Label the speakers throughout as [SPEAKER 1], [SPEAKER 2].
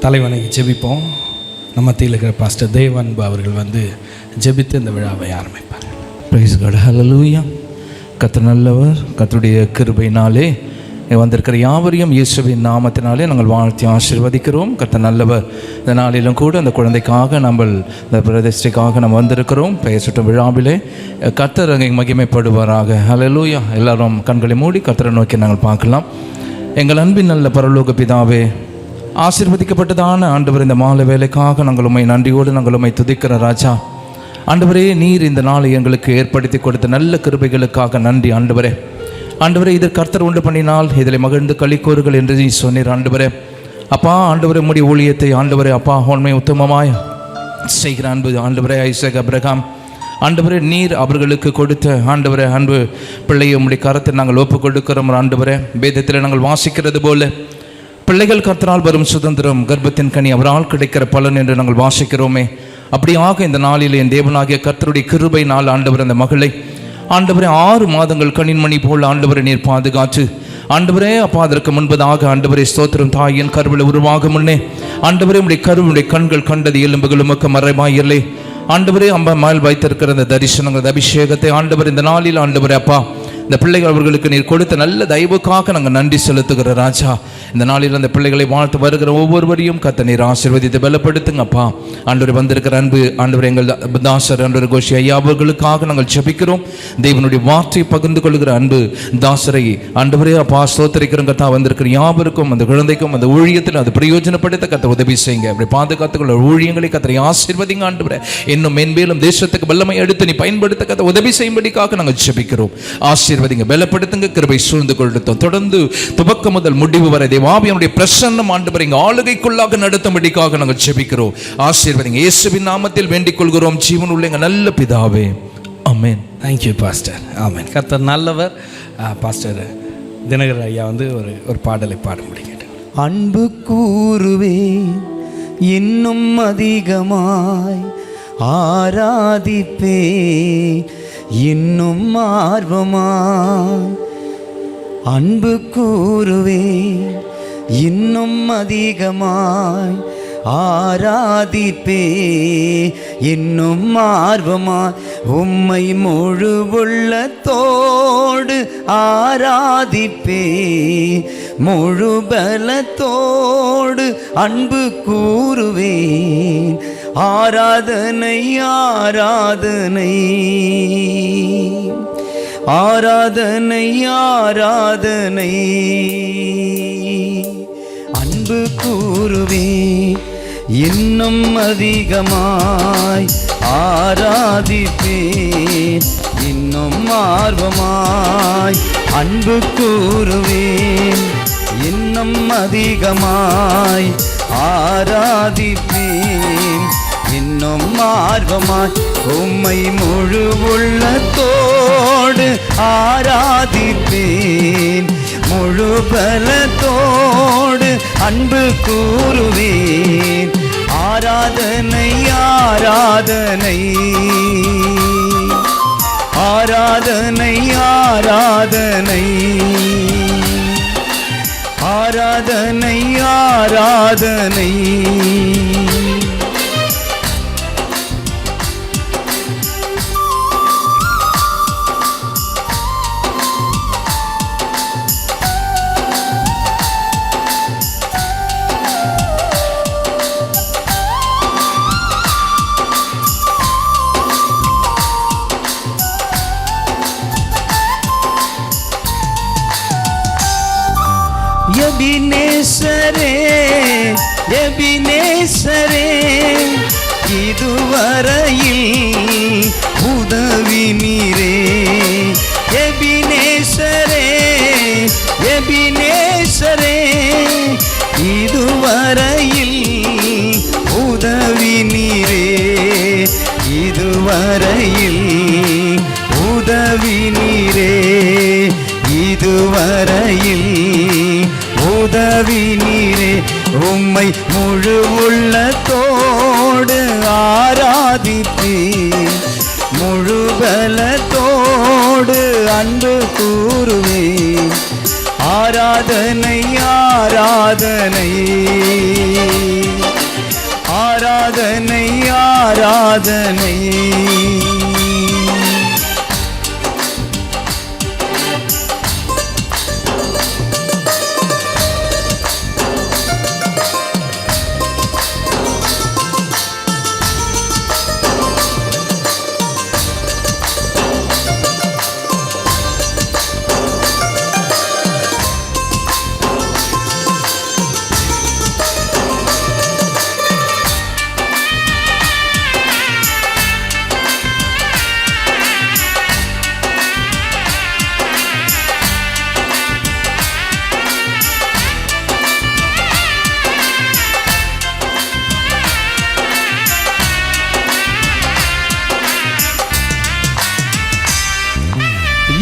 [SPEAKER 1] தலைவனுக்கு ஜெபிப்போம். நம்ம மத்தியில் இருக்கிற பாஸ்டர் தேவன்பு அவர்கள் வந்து ஜெபித்து இந்த விழாவை ஆரம்பிப்பார்.
[SPEAKER 2] பிரைஸ் காட், ஹல்லேலூயா. கர்த்தர் நல்லவர். கர்த்தருடைய கிருபையினாலே வந்திருக்கிற யாவரையும் இயேசுவின் நாமத்தினாலே நாங்கள் வாழ்த்தி ஆசீர்வதிக்கிறோம். கர்த்தர் நல்லவர். இந்த நாளிலும் கூட அந்த குழந்தைக்காக நம்ம இந்த பிரதிஷ்டைக்காக நம்ம வந்திருக்கிறோம். பெயர் சுட்டும் விழாவிலே கர்த்தர் அங்கே மகிமைப்படுவாராக. ஹல்லேலூயா. எல்லாரும் கண்களை மூடி கர்த்தரை நோக்கி நாங்கள் பார்க்கலாம். எங்கள் அன்பின் நல்ல பரலோக பிதாவே, ஆசீர்வதிக்கப்பட்டதான ஆண்டவர், இந்த மாலை வேலைக்காக நாங்கள் உம்மை நன்றியோடு நாங்கள் உம்மை துதிக்கிற ராஜா. ஆண்டவரே, நீர் இந்த நாளை எங்களுக்கு ஏற்படுத்தி கொடுத்த நல்ல கிருபைகளுக்காக நன்றி ஆண்டவரே. ஆண்டவரே, இது கர்த்தர் உண்டு பண்ணினால் இதில் மகிழ்ந்து களிக்கூறுகள் என்று நீ சொன்னீர் ஆண்டவரே. அப்பா ஆண்டவரே, உம்முடைய ஊழியத்தை ஆண்டவரே அப்பா உண்மை உத்தமமாய் செய்கிற அன்பு ஆண்டவரே ஐசக் அப்ரஹாம் ஆண்டவரே, நீர் அவர்களுக்கு கொடுத்த ஆண்டவரே அன்பு பிள்ளையை உம்முடைய கரத்தை நாங்கள் ஒப்புக் கொடுக்கிறோம் ஆண்டவரே. வேதத்தில் நாங்கள் வாசிக்கிறது போல பிள்ளைகள் கர்த்தரால் வரும் சுதந்திரம், கர்ப்பத்தின் கனி அவரால் கிடைக்கிற பலன் என்று நாங்கள் வாசிக்கிறோமே. அப்படியாக இந்த நாளில் என் தேவனாகிய கர்த்தருடைய கிருபை நாள் ஆண்டவர் அந்த மகளை ஆண்டவரே 6 மாதங்கள் கண்ணின்மணி போல் ஆண்டவரை நீர் பாதுகாத்து ஆண்டவரே அப்பா அதற்கு முன்பதாக ஆண்டவரே ஸ்தோத்திரம், தாயின் கருவில் உருவாகும் முன்னே ஆண்டவரே உடைய கருவுடைய கண்கள் கண்டது எலும்புகள் உமக்கு மறைமாயில்லை ஆண்டவரே. அம்மா மேல் வைத்திருக்கிற அந்த தரிசனங்கள் அபிஷேகத்தை ஆண்டவர் இந்த நாளில் ஆண்டவரே அப்பா இந்த பிள்ளைகள் அவர்களுக்கு நீர் கொடுத்த நல்ல தயவுக்காக நாங்கள் நன்றி செலுத்துகிற ராஜா. இந்த நாளில் அந்த பிள்ளைகளை வாழ்த்து வருகிற ஒவ்வொருவரையும் கர்த்தர் நீர் ஆசீர்வதித்து பலப்படுத்துங்கப்பா. ஆண்டவரை வந்திருக்கிற அன்பு ஆண்டவர் எங்கள் தாசர் ஆண்டவர் கோஷி ஐயா அவர்களுக்காக நாங்கள் ஜெபிக்கிறோம். தேவனுடைய வார்த்தையை பகிர்ந்து கொள்கிற அன்பு தாசரை ஆண்டவரே அப்பா ஸ்தோத்திரிக்கிறோம். கர்த்தா வந்திருக்கிற யாவருக்கும் அந்த குழந்தைக்கும் அந்த ஊழியத்தில் அது பிரயோஜனப்படுத்த கர்த்தர் உதவி செய்யுங்க. அப்படி பாதுகாத்துக்கொள்ள ஊழியங்களை கர்த்தரை ஆசீர்வதிங்க ஆண்டவரே. இன்னும் மென்மேலும் தேசத்துக்கு வல்லமை எடுத்து நீ பயன்படுத்த கர்த்தர் உதவி செய்யும்படிக்காக நாங்கள் ஜெபிக்கிறோம். ஆசீர்வதிங்க, பலப்படுத்துங்க, கிருபை சூழ்ந்து கொள்ளட்டும். தொடர்ந்து துவக்கம் முதல் முடிவு வரை தேவாவியனுடைய பிரசன்னம் ஆண்டவரை இங்கு ஆளுகைக்குள்ளாக நடத்தும்படிக்காக நாங்கள் ஜெபிக்கிறோம். ஆசீர்வதிங்க, இயேசுவின் நாமத்தில் வேண்டிக் கொள்கிறோம் ஜீவன் உள்ள எங்கள் நல்ல பிதாவே, ஆமென்.
[SPEAKER 1] Thank you pastor. ஆமென். கர்த்தர் நல்லவர். பாஸ்டர் தினகர் ஐயா வந்து ஒரு பாடலை பாடும்படி கேட்டேன்.
[SPEAKER 3] அன்பு கூறுவே இன்னும் அதிகமாய் ஆராதிப்பே இன்னும் ஆர்வமாய். அன்பு கூறுவே இன்னும் அதிகமாய் ஆராதிப்பே இன்னும் ஆர்வமாய். உம்மை முழு உள்ளத்தோடு ஆராதிப்பே முழு பலத்தோடு அன்பு கூறுவேன். ஆராதனை ஆராதனை ஆராதனை ஆராதனை. அன்பு கூறுவே இன்னும் அதிகமாய் ஆராதிப்பே இன்னும் ஆர்வமாய். அன்பு கூறுவேன் இன்னும் அதிகமாய் ஆராதிப்பேன் இன்னும் ஆர்வமாய். உம்மை முழு உள்ளத்தோடு ஆராதிப்பேன் முழு பலத்தோடு அன்பு கூறுவேன். ஆராதனை ஆராதனை ஆராதனை ஆராதனை ஆராதனை ஆராதனை. எபினேசரே எபினேசரே இதுவரையில் உதவி நீரே. எபினேசரே எபினேசரே இதுவரையில் உதவி நீரே. இதுவரையில் உதவி நீரே. இதுவரையில் உதவி நீரே. உம்மை முழு உள்ளத்தோடு ஆராதிப்பேன் முழு பலத்தோடு அன்பு கூறுவேன். ஆராதனை ஆராதனை ஆராதனை ஆராதனை.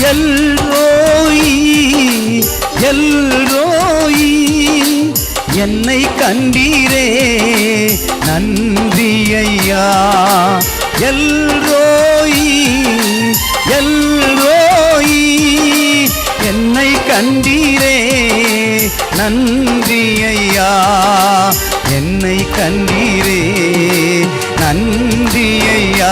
[SPEAKER 3] எல்ரோயி எல்ரோயி என்னை கண்டீரே நன்றி ஐயா. எல்ரோயி எல்ரோயி என்னை கண்டீரே நன்றி ஐயா. என்னை கண்டீரே நன்றி ஐயா.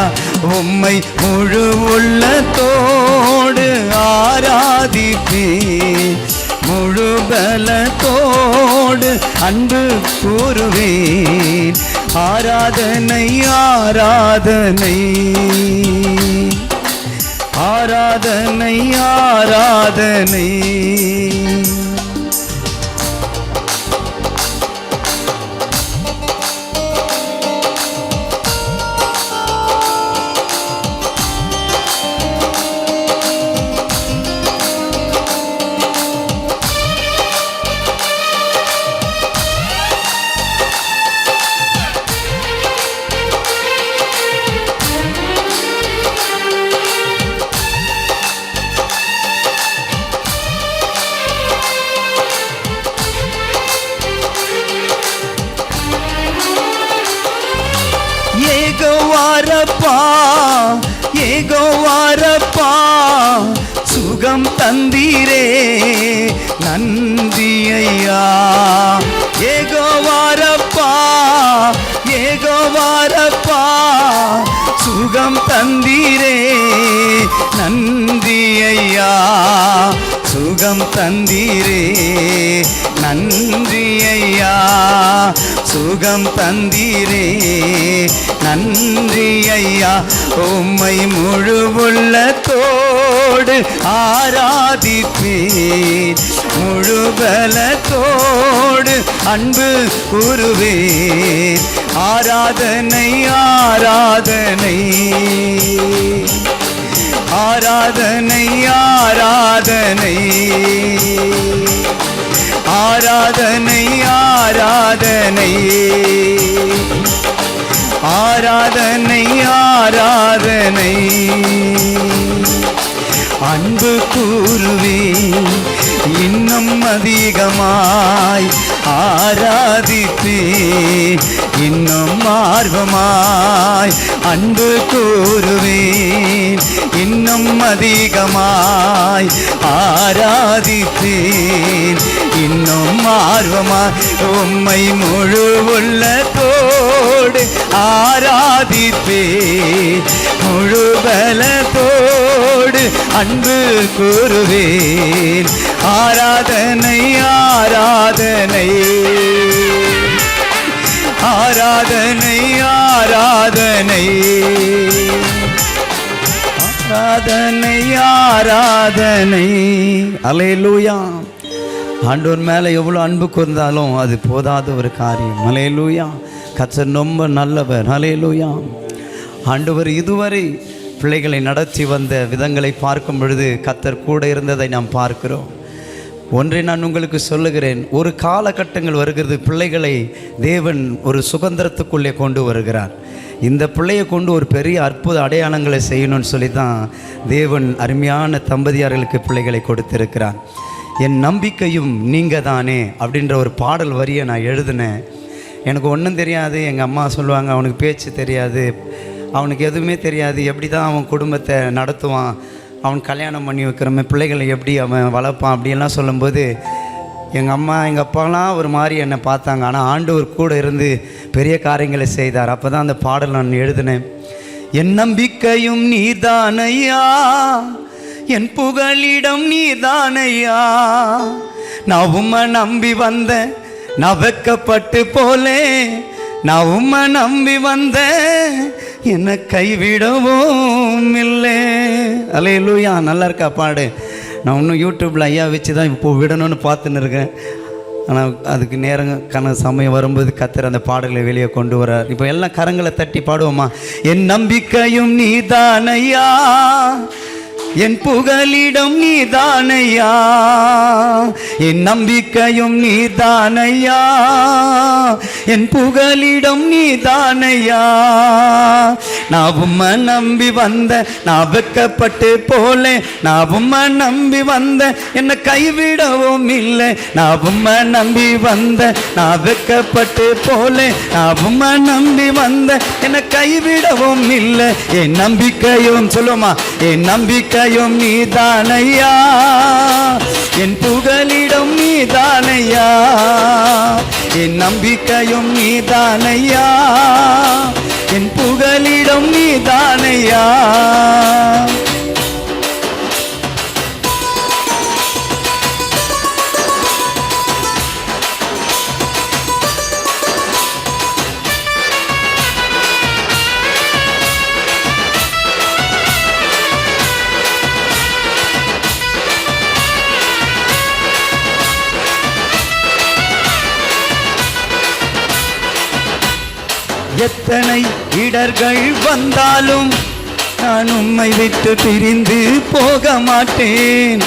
[SPEAKER 3] உம்மை முழு உள்ளத்தோடு ஆராதிப்பேன், முழு பலத்தோடு அன்பு கூறுவேன். ஆராதனை ஆராதனை ஆராதனை ஆராதனை. ஏகோவாரப்பா ஏகோவாரப்பா சுகம் தந்தீரே நன்றி ஐயா. ஏகோவாரப்பா ஏகோவாரப்பா சுகம் தந்தீரே நன்றி ஐயா. சுகம் தந்தீரே நன்றி ஐயா. சுகம் தந்தீரே நன்றி ஐயா. உம்மை முழு உள்ளத்தோடு ஆராதிப்பேன், முழு பலத்தோடு அன்பு கூறுவேன். ஆராதனை ஆராதனை ஆராதனை ஆராதனை ஆராதனை ஆராதனை ஆராதனை ஆராதனை. அன்பு கூறுவேன் இன்னும் அதிகமாய் ஆராதிப்பேன், இன்னும் ஆர்வமாய் அன்பு கூறுவேன், இன்னும் அதிகமாய் ஆராதிப்பேன், இன்னும் ஆர்வமாய் உம்மை முழு உள்ளத்தோடு ஆராதிப்பேன், முழு பலத்தோடு அன்பு கூறுவேன். ஆராதனை ஆராதனை ஆராதனை ஆராதனை ஆராதனை ஆராதனை. அல்லேலூயா. ஆண்டவர் மேலே எவ்வளோ அன்பு கூர்ந்தாலும் அது போதாத ஒரு காரியம். அல்லேலூயா. கர்த்தர் ரொம்ப நல்லவர். அல்லேலூயா. ஆண்டவர் இதுவரை பிள்ளைகளை நடத்தி வந்த விதங்களை பார்க்கும் பொழுது கர்த்தர் கூட இருந்ததை நாம் பார்க்கிறோம். ஒன்றை நான் உங்களுக்கு சொல்லுகிறேன், ஒரு காலகட்டங்கள் வருகிறது, பிள்ளைகளை தேவன் ஒரு சுதந்திரத்துக்குள்ளே கொண்டு வருகிறார். இந்த பிள்ளையை கொண்டு ஒரு பெரிய அற்புத அடையாளங்களை செய்யணும்னு சொல்லி தான் தேவன் அருமையான தம்பதியார்களுக்கு பிள்ளைகளை கொடுத்திருக்கிறார். என் நம்பிக்கையும் நீங்கள் தானே அப்படின்ற ஒரு பாடல் வரியை நான் எழுதினேன். எனக்கு ஒன்றும் தெரியாது, எங்கள் அம்மா சொல்லுவாங்க அவனுக்கு பேச்சு தெரியாது, அவனுக்கு எதுவுமே தெரியாது, எப்படி தான் அவன் குடும்பத்தை நடத்துவான் அவன் கல்யாணம் பண்ணி வைக்கிறோமே, பிள்ளைகளை எப்படி அவன் வளர்ப்பான் அப்படின்லாம் சொல்லும்போது எங்கள் அம்மா எங்கள் அப்பாலாம் ஒரு மாதிரி என்னை பார்த்தாங்க. ஆனால் ஆண்டவர் கூட இருந்து பெரிய காரியங்களை செய்தார். அப்போ தான் அந்த பாடல் நான் எழுதினேன். என் நம்பிக்கையும் நீதானையா, என் புகலிடம் நீதானையா, நான் உம்மை நம்பி வந்தேன், நான் வெக்கப்பட்டு போலே, நான் உம்மை நம்பி வந்தேன், என்னை கைவிடவும் இல்லை. அல்லேலூயா. நல்லா இருக்கா பாடு? நான் இன்னும் யூடியூப்பில் ஐயா வச்சு தான் இப்போ விடணும்னு பார்த்துன்னு இருக்கேன். ஆனால் அதுக்கு நேரம் சமயம் வரும்போது கர்த்தர் அந்த பாடல்களை வெளியே கொண்டு வர்றார். இப்போ எல்லாம் கரங்களை தட்டி பாடுவோமா? என் நம்பிக்கையும் நீதானையா, என் புகலிடம் நீதானையா, என் நம்பிக்கையும் நீதானையா, என் புகலிடம் நீதானையா, நான் உம்மை நம்பி வந்த, நான் வெக்கப்பட்டு போலே, நான் உம்மை நம்பி வந்த, என்னை கைவிடவும் இல்லை, நான் உம்மை நம்பி வந்த, நான் வெக்கப்பட்டு போலே, நான் உம்மை நம்பி வந்த, என்னை கைவிடவும் இல்லை. என் நம்பிக்கையும் சொல்லுமா, என் நம்பிக்கையும் நீதானையா, என் புகலிடம் நீதானையா, என் நம்பிக்கையும் நீதானையா, என் புகலிடம் நீதானையா. எத்தனை இடர்கள் வந்தாலும் நான் உம்மை விட்டு பிரிந்து போக மாட்டேன்.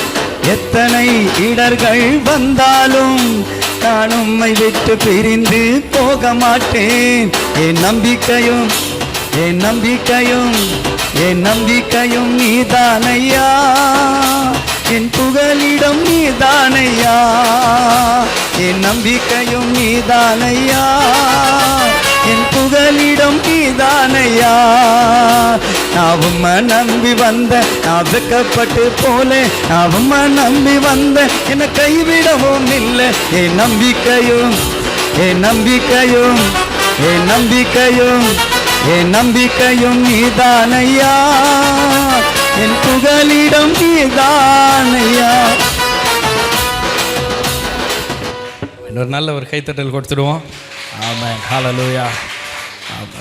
[SPEAKER 3] எத்தனை இடர்கள் வந்தாலும் நான் உம்மை விட்டு பிரிந்து போக மாட்டேன். என் நம்பிக்கையும், என் நம்பிக்கையும், என் நம்பிக்கையும் நீதானையா, என் புகலிடம் நீதானையா, என் நம்பிக்கையும் நீதானையா, என் புகலிடம் நீதானையா, நான் உம்மை நம்பி வந்த, நான் வெக்கப்பட்டு போலே, நான் உம்மை நம்பி வந்த, என்னை கைவிடவும் இல்லை. என் நம்பிக்கையும், என் நம்பிக்கையும், என் நம்பிக்கையும், என் நம்பிக்கையும் நீதானையா, என் புகலிடம் நீதானையா.
[SPEAKER 1] இன்னொரு நல்ல ஒரு கைத்தட்டல் கொடுத்துடுவோம். ஆமென். ஹல்லேலூயா.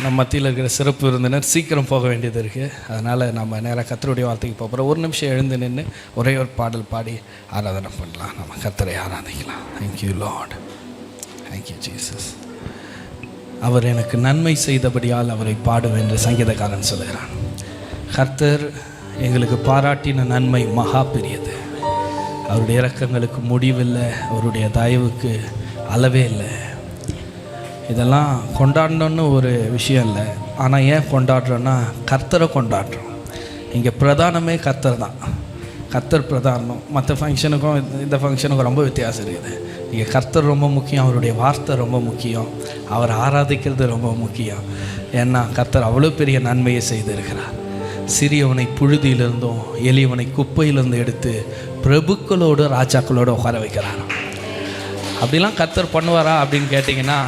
[SPEAKER 1] நம்ம மத்தியில் இருக்கிற சிறப்பு விருந்தினர் சீக்கிரம் போக வேண்டியது இருக்குது. அதனால் நம்ம நேராக கர்த்தருடைய வார்த்தைக்கு போகிறோம். ஒரு நிமிஷம் எழுந்து நின்று ஒரே ஒரு பாடல் பாடி ஆராதனை பண்ணலாம். நம்ம கர்த்தரை ஆராதிக்கலாம். Thank you Lord, thank you Jesus. அவர் எனக்கு நன்மை செய்தபடியால் அவரை பாடுவேன் என்று சங்கீதக்காரன் சொல்கிறான். கர்த்தர் எங்களுக்கு பாராட்டின நன்மை மகா பெரியது. அவருடைய இரக்கங்களுக்கு முடிவில்லை, அவருடைய தயவுக்கு அளவே இல்லை. இதெல்லாம் கொண்டாடணுன்னு ஒரு விஷயம் இல்லை. ஆனால் ஏன் கொண்டாடுறோன்னா கர்த்தரை கொண்டாடுறோம். இங்கே பிரதானமே கர்த்தர் தான். கர்த்தர் பிரதானம். மற்ற ஃபங்க்ஷனுக்கும் இந்த ஃபங்க்ஷனுக்கும் ரொம்ப வித்தியாசம் இருக்குது. இங்கே கர்த்தர் ரொம்ப முக்கியம், அவருடைய வார்த்தை ரொம்ப முக்கியம், அவர் ஆராதிக்கிறது ரொம்ப முக்கியம். ஏன்னா கர்த்தர் அவ்வளோ பெரிய நன்மையை செய்திருக்கிறார். சிறியவனை புழுதியிலிருந்தும் எளியவனை குப்பையிலிருந்து எடுத்து பிரபுக்களோடு ராஜாக்களோடு உட்கார வைக்கிறார். அப்படிலாம் கர்த்தர் பண்ணுவாரா அப்படின்னு கேட்டிங்கன்னா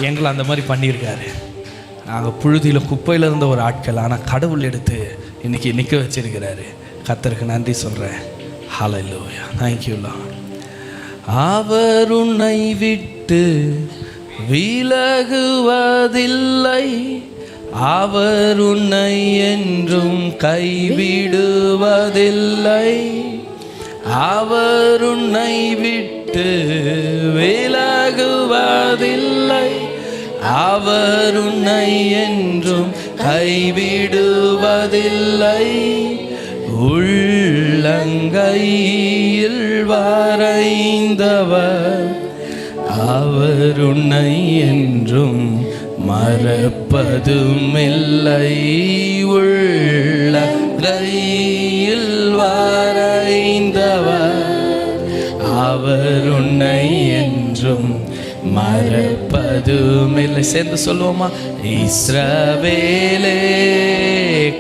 [SPEAKER 1] எங்களை அந்த மாதிரி பண்ணியிருக்காரு. நாங்கள் புழுதியில் குப்பையில் இருந்த ஒரு ஆட்கள், ஆனால் கடவுள் எடுத்து இன்றைக்கி நிற்க வச்சிருக்கிறாரு. கர்த்தருக்கு நன்றி சொல்கிறேன். ஹல்லேலூயா. Thank you Lord. அவர் உன்னை விட்டு விலகுவதில்லை, அவர் உன்னை என்றும் கைவிடுவதில்லை, அவர் உன்னை விட்டு விலகுவதில்லை, அவர் உன்னை என்றும் கைவிடுவதில்லை, உள்ளங்கையில் வரைந்தவர் அவர் உன்னை என்றும் மறப்பதுமில்லை, உள்ளங்கையில் வரைந்தவர் அவர் உன்னை என்றும் மறப்பதுமில்லை. ஏதுமில்லை. சேர்ந்து சொல்லுவோமா? இஸ்ரவேலே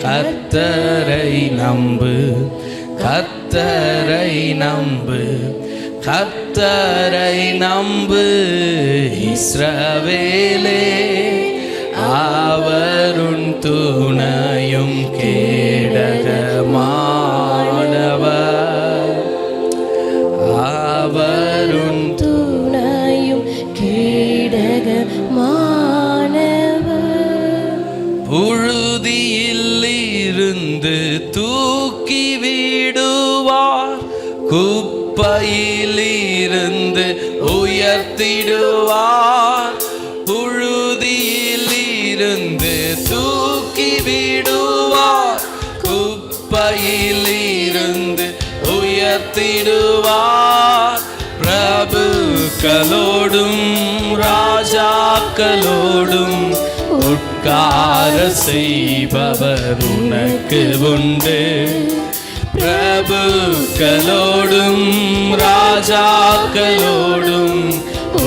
[SPEAKER 1] கர்த்தரை நம்பு, கர்த்தரை நம்பு, கர்த்தரை நம்பு. இஸ்ரவேலே அவருன் துணையும் கேடகமானவர், அவருன்
[SPEAKER 4] துணையும் கேடகமானவர்.
[SPEAKER 1] புழுதியில் இருந்து தூக்கி விடுவார், குப்பையில் இருந்து உயர்த்திடுவார். புழுதியில் இருந்து தூக்கி விடுவார், குப்பையில் இருந்து உயர்த்திடுவார். பிரபுக்களோடும் ராஜாக்களோடும் உட்கார செய்பவர் உனக்கு உண்டு. பிரபுக்களோடும் ராஜாக்களோடும்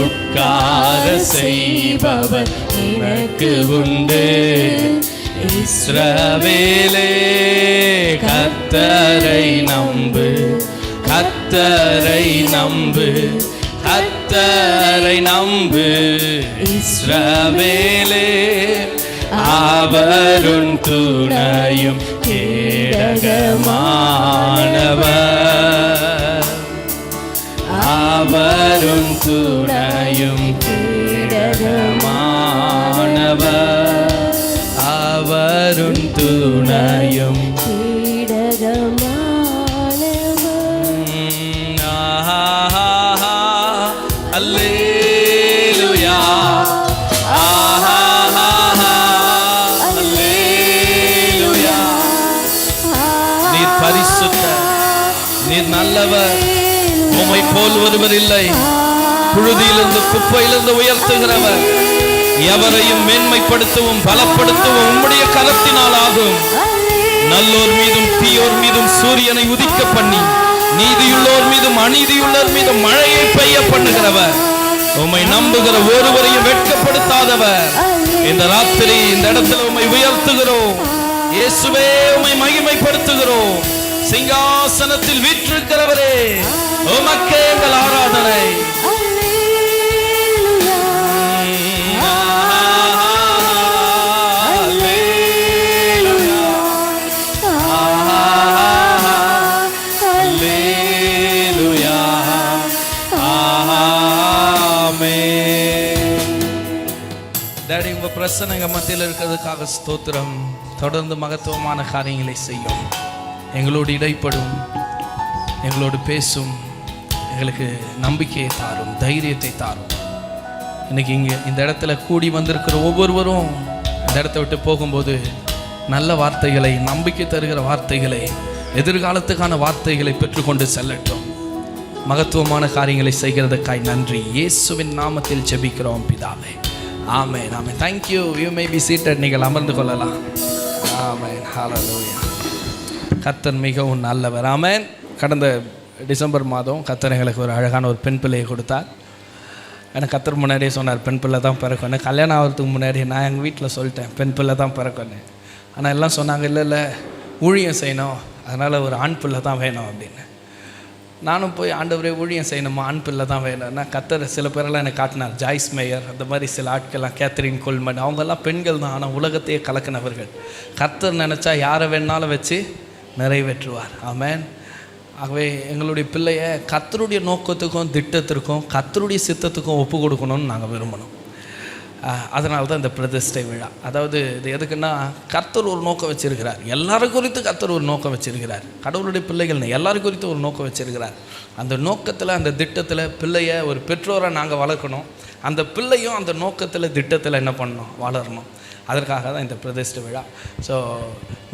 [SPEAKER 1] உட்கார செய்பவர் உனக்கு உண்டு. இஸ்ரவேலே கர்த்தரை நம்பு, கர்த்தரை நம்பு, கர்த்தரை நம்பு. இஸ்ரவேலே அவருன் துணையும் கேடகமானவர், அவருன் துணையும் கேடகமானவர், அவருன் துணையும் அல்லேலூயா, அல்லேலூயா. நீர் பரிசுத்தர், நீர் நல்லவர், உம்மை போல் ஒருவர் இல்லை. புழுதியிலிருந்து குப்பையிலிருந்து உயர்த்துகிறவர், எவரையும் மேன்மைப்படுத்தவும் பலப்படுத்தவும் உம்முடைய கரத்தினால் ஆகும். நல்லோர் மீதும் தீயோர் மீதும் சூரியனை உதிக்க பண்ணி, நீதியுள்ளோர் மீதும் அநீதியுள்ளோர் மீதும் மழையை பெய்ய பண்ணுகிறவர், உம்மை நம்புகிற ஒருவரையும் வெட்கப்படுத்தாதவர். இந்த ராத்திரி இந்த இடத்துல உம்மை உயர்த்துகிறோம் இயேசுவே, உம்மை மகிமைப்படுத்துகிறோம். சிங்காசனத்தில் வீற்றிருக்கிறவரே, உமக்கே எங்கள் ஆராதனை. டாடி, உங்க பிரசனங்க மத்தியில் இருக்கிறதுக்காக ஸ்தோத்திரம். தொடர்ந்து மகத்துவமான காரியங்களை செய்யும், எங்களோடு இடைப்படும், எங்களோடு பேசும், எங்களுக்கு நம்பிக்கையை தாரும், தைரியத்தை தாரும். இன்னைக்கு இங்கே இந்த இடத்துல கூடி வந்திருக்கிற ஒவ்வொருவரும் இந்த இடத்த விட்டு போகும்போது நல்ல வார்த்தைகளை, நம்பிக்கை தருகிற வார்த்தைகளை, எதிர்காலத்துக்கான வார்த்தைகளை பெற்றுக்கொண்டு செல்லட்டும். மகத்துவமான காரியங்களை செய்கிறதுக்காய் நன்றி. இயேசுவின் நாமத்தில் ஜெபிக்கிறோம் பிதாவே. ஆமென், ஆமென். Thank you. You may be seated. நீங்கள் அமர்ந்து கொள்ளலாம். ஆமென். ஹல்லேலூயா. கர்த்தர் மிகவும் நல்லவர். ஆமென். கடந்த டிசம்பர் மாதம் கர்த்தர் எங்களுக்கு ஒரு அழகான ஒரு பெண் பிள்ளையை கொடுத்தார். எனக்கு கர்த்தர் முன்னாடியே சொன்னார், பெண் பிள்ளை தான் பிறக்கணும். கல்யாணம் ஆகிறதுக்கு முன்னாடி நான் எங்கள் வீட்டில் சொல்லிட்டேன், பெண் பிள்ளை தான் பிறக்கணும். ஆனால் எல்லாம் சொன்னாங்க, இல்லை இல்லை ஊழியம் செய்யணும், அதனால் ஒரு ஆண் பிள்ளை தான் வேணும் அப்படின்னு. நானும் போய் ஆண்டவரே ஊழியம் செய்யணுமா, ஆண் பிள்ளை தான் வேணும்னா கர்த்தர் சில பேரெல்லாம் எனக்கு காட்டினார். ஜாய்ஸ் மேயர், அந்த மாதிரி சில ஆட்கள்லாம், கேத்தரின் கோல்மன், அவங்கெல்லாம் பெண்கள் தான், ஆனால் உலகத்தையே கலக்கினவர்கள். கர்த்தர் நினச்சா யாரை வேணாலும் வச்சு நிறைவேற்றுவார். ஆமென். ஆகவே எங்களுடைய பிள்ளைய கர்த்தருடைய நோக்கத்துக்கும் திட்டத்திற்கும் கர்த்தருடைய சித்தத்துக்கும் ஒப்பு கொடுக்கணும்னு நாங்கள் விரும்பணும். அதனால தான் இந்த பிரதிஷ்டை விழா. அதாவது இது எதுக்குன்னா, கர்த்தர் ஒரு நோக்கம் வச்சிருக்கிறார், எல்லாரும் குறித்து கர்த்தர் ஒரு நோக்கம் வச்சிருக்கிறார். கடவுளுடைய பிள்ளைகள் எல்லாரும் குறித்து ஒரு நோக்கம் வச்சிருக்கிறார். அந்த நோக்கத்தில், அந்த திட்டத்தில் பிள்ளைய ஒரு பெற்றோரை நாங்கள் வளர்க்கணும். அந்த பிள்ளையும் அந்த நோக்கத்தில் திட்டத்தில் என்ன பண்ணணும், வளரணும். அதற்காக தான் இந்த பிரதிஷ்டை விழா. ஸோ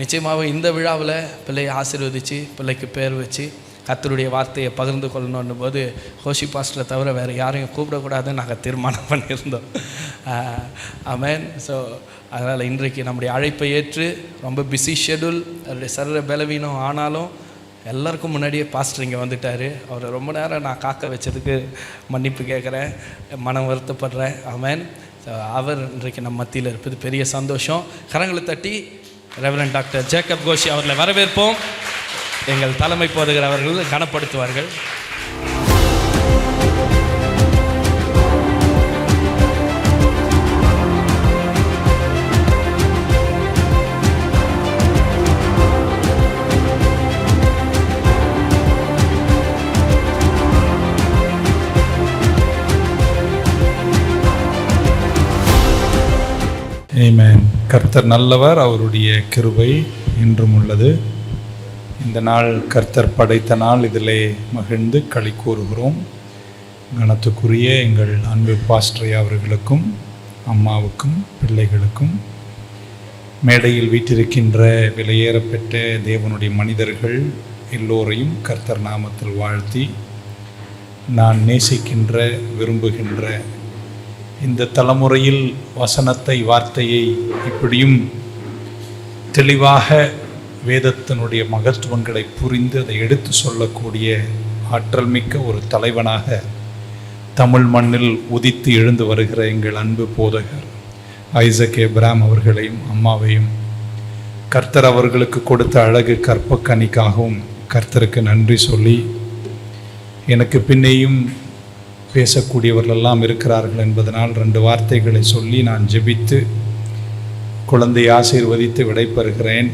[SPEAKER 1] நிச்சயமாக இந்த விழாவில் பிள்ளையை ஆசீர்வதித்து, பிள்ளைக்கு பேர் வச்சு கர்த்தருடைய வார்த்தையை பகிர்ந்து கொள்ளணும் போது ஹோஷி பாஸ்டரை தவிர வேறு யாரையும் கூப்பிடக்கூடாதுன்னு நாங்கள் தீர்மானம் பண்ணியிருந்தோம். ஆமென். ஸோ அதனால் இன்றைக்கு நம்முடைய அழைப்பை ஏற்று, ரொம்ப பிஸி ஷெடியூல், அவருடைய சரீர பலவீனம் ஆனாலும் எல்லாருக்கும் முன்னாடியே பாஸ்டர் இங்கே வந்துட்டார். அவரை ரொம்ப நேரம் நான் காக்க வச்சதுக்கு மன்னிப்பு கேட்குறேன், மனம் வருத்தப்படுறேன். ஆமென். அவர் இன்றைக்கு நம்ம மத்தியில் இருப்பது பெரிய சந்தோஷம். கரங்களை தட்டி ரெவரண்ட் டாக்டர் ஜேக்கப் கோஷி அவர்களை வரவேற்போம். எங்கள் தலைமை போதுகிற அவர்கள் கனப்படுத்துவார்கள்.
[SPEAKER 4] ஆமென். கர்த்தர் நல்லவர், அவருடைய கிருபை இன்றும் உள்ளது. இந்த நாள் கர்த்தர் படைத்த நாள், இதிலே மகிழ்ந்து களி கூறுகிறோம். கனத்துக்குரிய எங்கள் அன்பு பாஸ்டர் அவர்களுக்கும் அம்மாவுக்கும் பிள்ளைகளுக்கும், மேடையில் வீற்றிருக்கின்ற விலையேறப்பெற்ற தேவனுடைய மனிதர்கள் எல்லோரையும் கர்த்தர் நாமத்தில் வாழ்த்தி, நான் நேசிக்கின்ற விரும்புகின்ற இந்த தலைமுறையில் வசனத்தை வார்த்தையை இப்படியும் தெளிவாக வேதத்தினுடைய மகத்துவங்களை புரிந்து அதை எடுத்து சொல்லக்கூடிய ஆற்றல் மிக்க ஒரு தலைவனாக தமிழ் மண்ணில் உதித்து எழுந்து வருகிற எங்கள் அன்பு போதகர் ஐசக் ஏப்ராம் அவர்களையும் அம்மாவையும் கர்த்தர் அவர்களுக்கு கொடுத்த அழகு கற்பக்கணிக்காகவும் கர்த்தருக்கு நன்றி சொல்லி, எனக்கு பின்னேயும் பேசக்கூடியவர்களெல்லாம் இருக்கிறார்கள் என்பதனால் 2 வார்த்தைகளை சொல்லி நான் ஜெபித்து குழந்தையை ஆசீர்வதித்து விடைபெறுகிறேன்.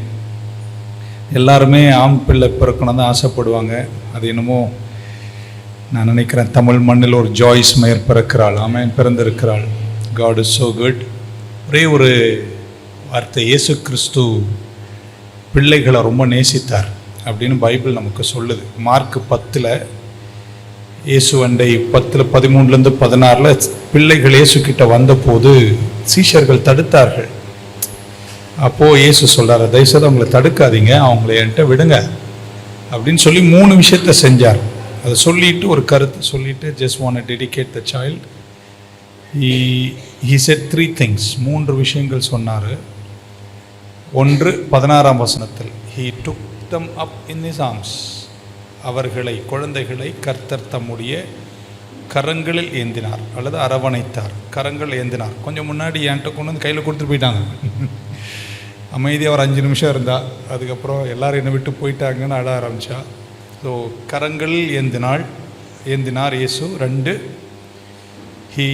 [SPEAKER 4] எல்லாருமே ஆண் பிள்ளை பிறக்கணும் தான் ஆசைப்படுவாங்க. அது என்னமோ நான் நினைக்கிறேன், தமிழ் மண்ணில் ஒரு ஜாய்ஸ் மேயர் பிறக்கிறாள், ஆமென், பிறந்திருக்கிறாள். God is so good. ஒரே ஒரு வார்த்தை, இயேசு கிறிஸ்து பிள்ளைகளை ரொம்ப நேசித்தார் அப்படின்னு பைபிள் நமக்கு சொல்லுது. மார்க் 10 இயேசு அண்டை 10:13 16 பிள்ளைகள் இயேசு கிட்ட வந்தபோது சீஷர்கள் தடுத்தார்கள். அப்போது இயேசு சொல்கிறார், தயவுசெய்து அவங்களை தடுக்காதீங்க, அவங்கள என்கிட்ட விடுங்க அப்படின்னு சொல்லி 3 விஷயத்தை செஞ்சார். அதை சொல்லிட்டு ஒரு கருத்தை சொல்லிட்டு, just want to dedicate the child. he said 3 things. 3 விஷயங்கள் சொன்னார். ஒன்று 16ஆம் வசனத்தில், he took them up in his arms. அவர்களை, குழந்தைகளை கர்த்தர் தம்முடைய கரங்களில் ஏந்தினார் அல்லது அரவணைத்தார். கரங்கள் ஏந்தினார். கொஞ்சம் முன்னாடி என்கிட்ட கொண்டு வந்து கையில் கொடுத்துட்டு போயிட்டாங்க. அமைதியாக ஒரு 5 நிமிஷம் இருந்தா, அதுக்கப்புறம் எல்லாரும் என்னை விட்டு போயிட்டாங்கன்னு அழ ஆரம்பித்தா. ஸோ கரங்களில் ஏந்தினார் இயேசு. 2, he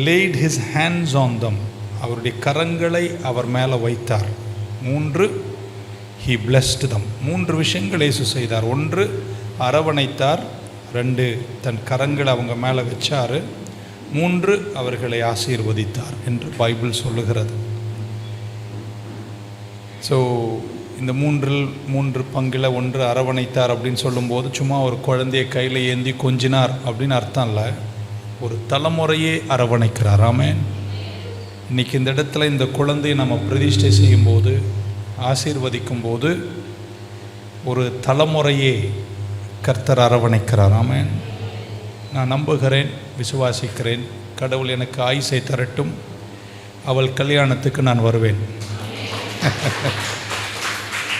[SPEAKER 4] laid his hands on them. அவருடைய கரங்களை அவர் மேலே வைத்தார். 3, he blessed them. 3 விஷயங்கள் இயேசு செய்தார். 1, அரவணைத்தார். 2, தன் கரங்களை அவங்க மேலே வச்சார். 3, அவர்களை ஆசீர்வதித்தார் என்று பைபிள் சொல்லுகிறது. ஸோ இந்த 3 பங்கில் 1 அரவணைத்தார் அப்படின்னு சொல்லும்போது சும்மா ஒரு குழந்தைய கையில் ஏந்தி கொஞ்சினார் அப்படின்னு அர்த்தம் இல்லை, ஒரு தலைமுறையே அரவணைக்கிறார். ஆமென். இன்றைக்கி இந்த இடத்துல இந்த குழந்தையை நம்ம பிரதிஷ்டை செய்யும்போது, ஆசீர்வதிக்கும் போது, ஒரு தலைமுறையே கர்த்தர் அரவணைக்கிறார். ஆமென். நான் நம்புகிறேன், விசுவாசிக்கிறேன். கடவுள் எனக்கு ஆயுசை தரட்டும், அவள் கல்யாணத்துக்கு நான் வருவேன்.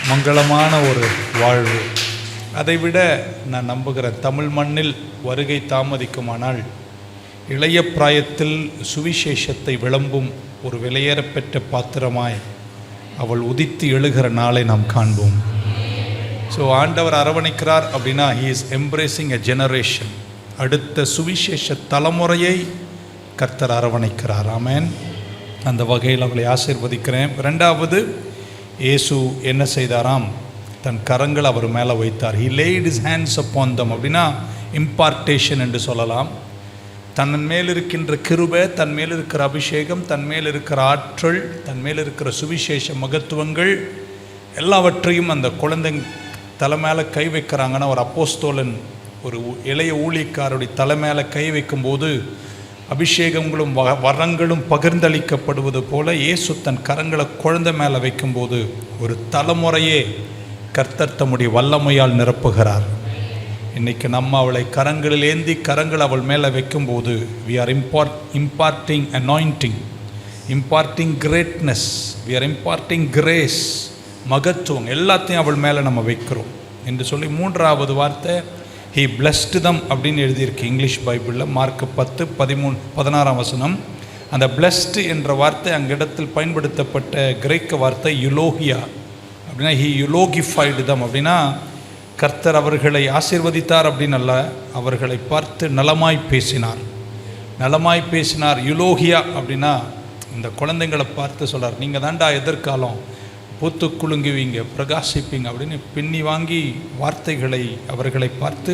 [SPEAKER 4] மங்களமான ஒரு வாழ்வு. அதைவிட நான் நம்புகிறேன், தமிழ் மண்ணில் வருகை தாமதிக்குமானால் இளைய பிராயத்தில் சுவிசேஷத்தை விளம்பும் ஒரு விலையேறப்பெற்ற பாத்திரமாய் அவள் உதித்து எழுகிற நாளை நாம் காண்போம். ஸோ ஆண்டவர் அரவணைக்கிறார் அப்படின்னா he is embracing a generation. அடுத்த சுவிசேஷ தலைமுறையை கர்த்தர் அரவணைக்கிறார். ஆமென். அந்த வகையில் அவளை ஆசீர்வதிக்கிறேன். 2வது, இயேசு என்ன செய்தாராம்? தன் கரங்கள் அவர் மேலே வைத்தார். he laid his hands upon them. அப்படின்னா இம்பார்ட்டேஷன் என்று சொல்லலாம். தன் மேல் இருக்கின்ற கிருபை, தன் மேல் இருக்கிற அபிஷேகம், தன் மேல் இருக்கிற ஆற்றல், தன் மேல் இருக்கிற சுவிசேஷ மகத்துவங்கள் எல்லாவற்றையும் அந்த குழந்தை தலை மேலே கை வைக்கிறாங்கன்னா, ஒரு அப்போஸ்தலன், ஒரு இளைய ஊழியக்காரருடைய தலை மேலே கை வைக்கும்போது அபிஷேகங்களும் வரங்களும் பகிர்ந்தளிக்கப்படுவது போல இயேசு தன் கரங்களை குழந்தை மேலே வைக்கும்போது ஒரு தலைமுறையே கர்த்தர் தம்முடைய வல்லமையால் நிரப்புகிறார். இன்றைக்கி நம்ம அவளை கரங்களில் ஏந்தி கரங்கள் அவள் மேலே வைக்கும்போது we are imparting anointing, imparting greatness, we are imparting grace, மகத்துவம் எல்லாத்தையும் அவள் மேலே நம்ம வைக்கிறோம் என்று சொல்லி 3வது வார்த்தை he blessed them அப்படின்னு எழுதியிருக்கு இங்கிலீஷ் பைபிளில். மார்க் 10:16 வசனம். அந்த பிளஸ்டு என்ற வார்த்தை அங்கிடத்தில் பயன்படுத்தப்பட்ட கிரேக்க வார்த்தை யுலோகியா. அப்படின்னா ஹி யுலோகிஃபைடு தம். அப்படின்னா கர்த்தர் அவர்களை ஆசீர்வதித்தார் அப்படின்னு அல்ல, அவர்களை பார்த்து நலமாய் பேசினார். நலமாய் பேசினார். யுலோகியா அப்படின்னா இந்த குழந்தைங்களை பார்த்து சொல்கிறார், நீங்கள் தாண்டா எதிர்காலம், பூத்து குலுங்குவீங்க, பிரகாசிப்பீங்க அப்படின்னு பின்னி வாங்கி வார்த்தைகளை அவர்களை பார்த்து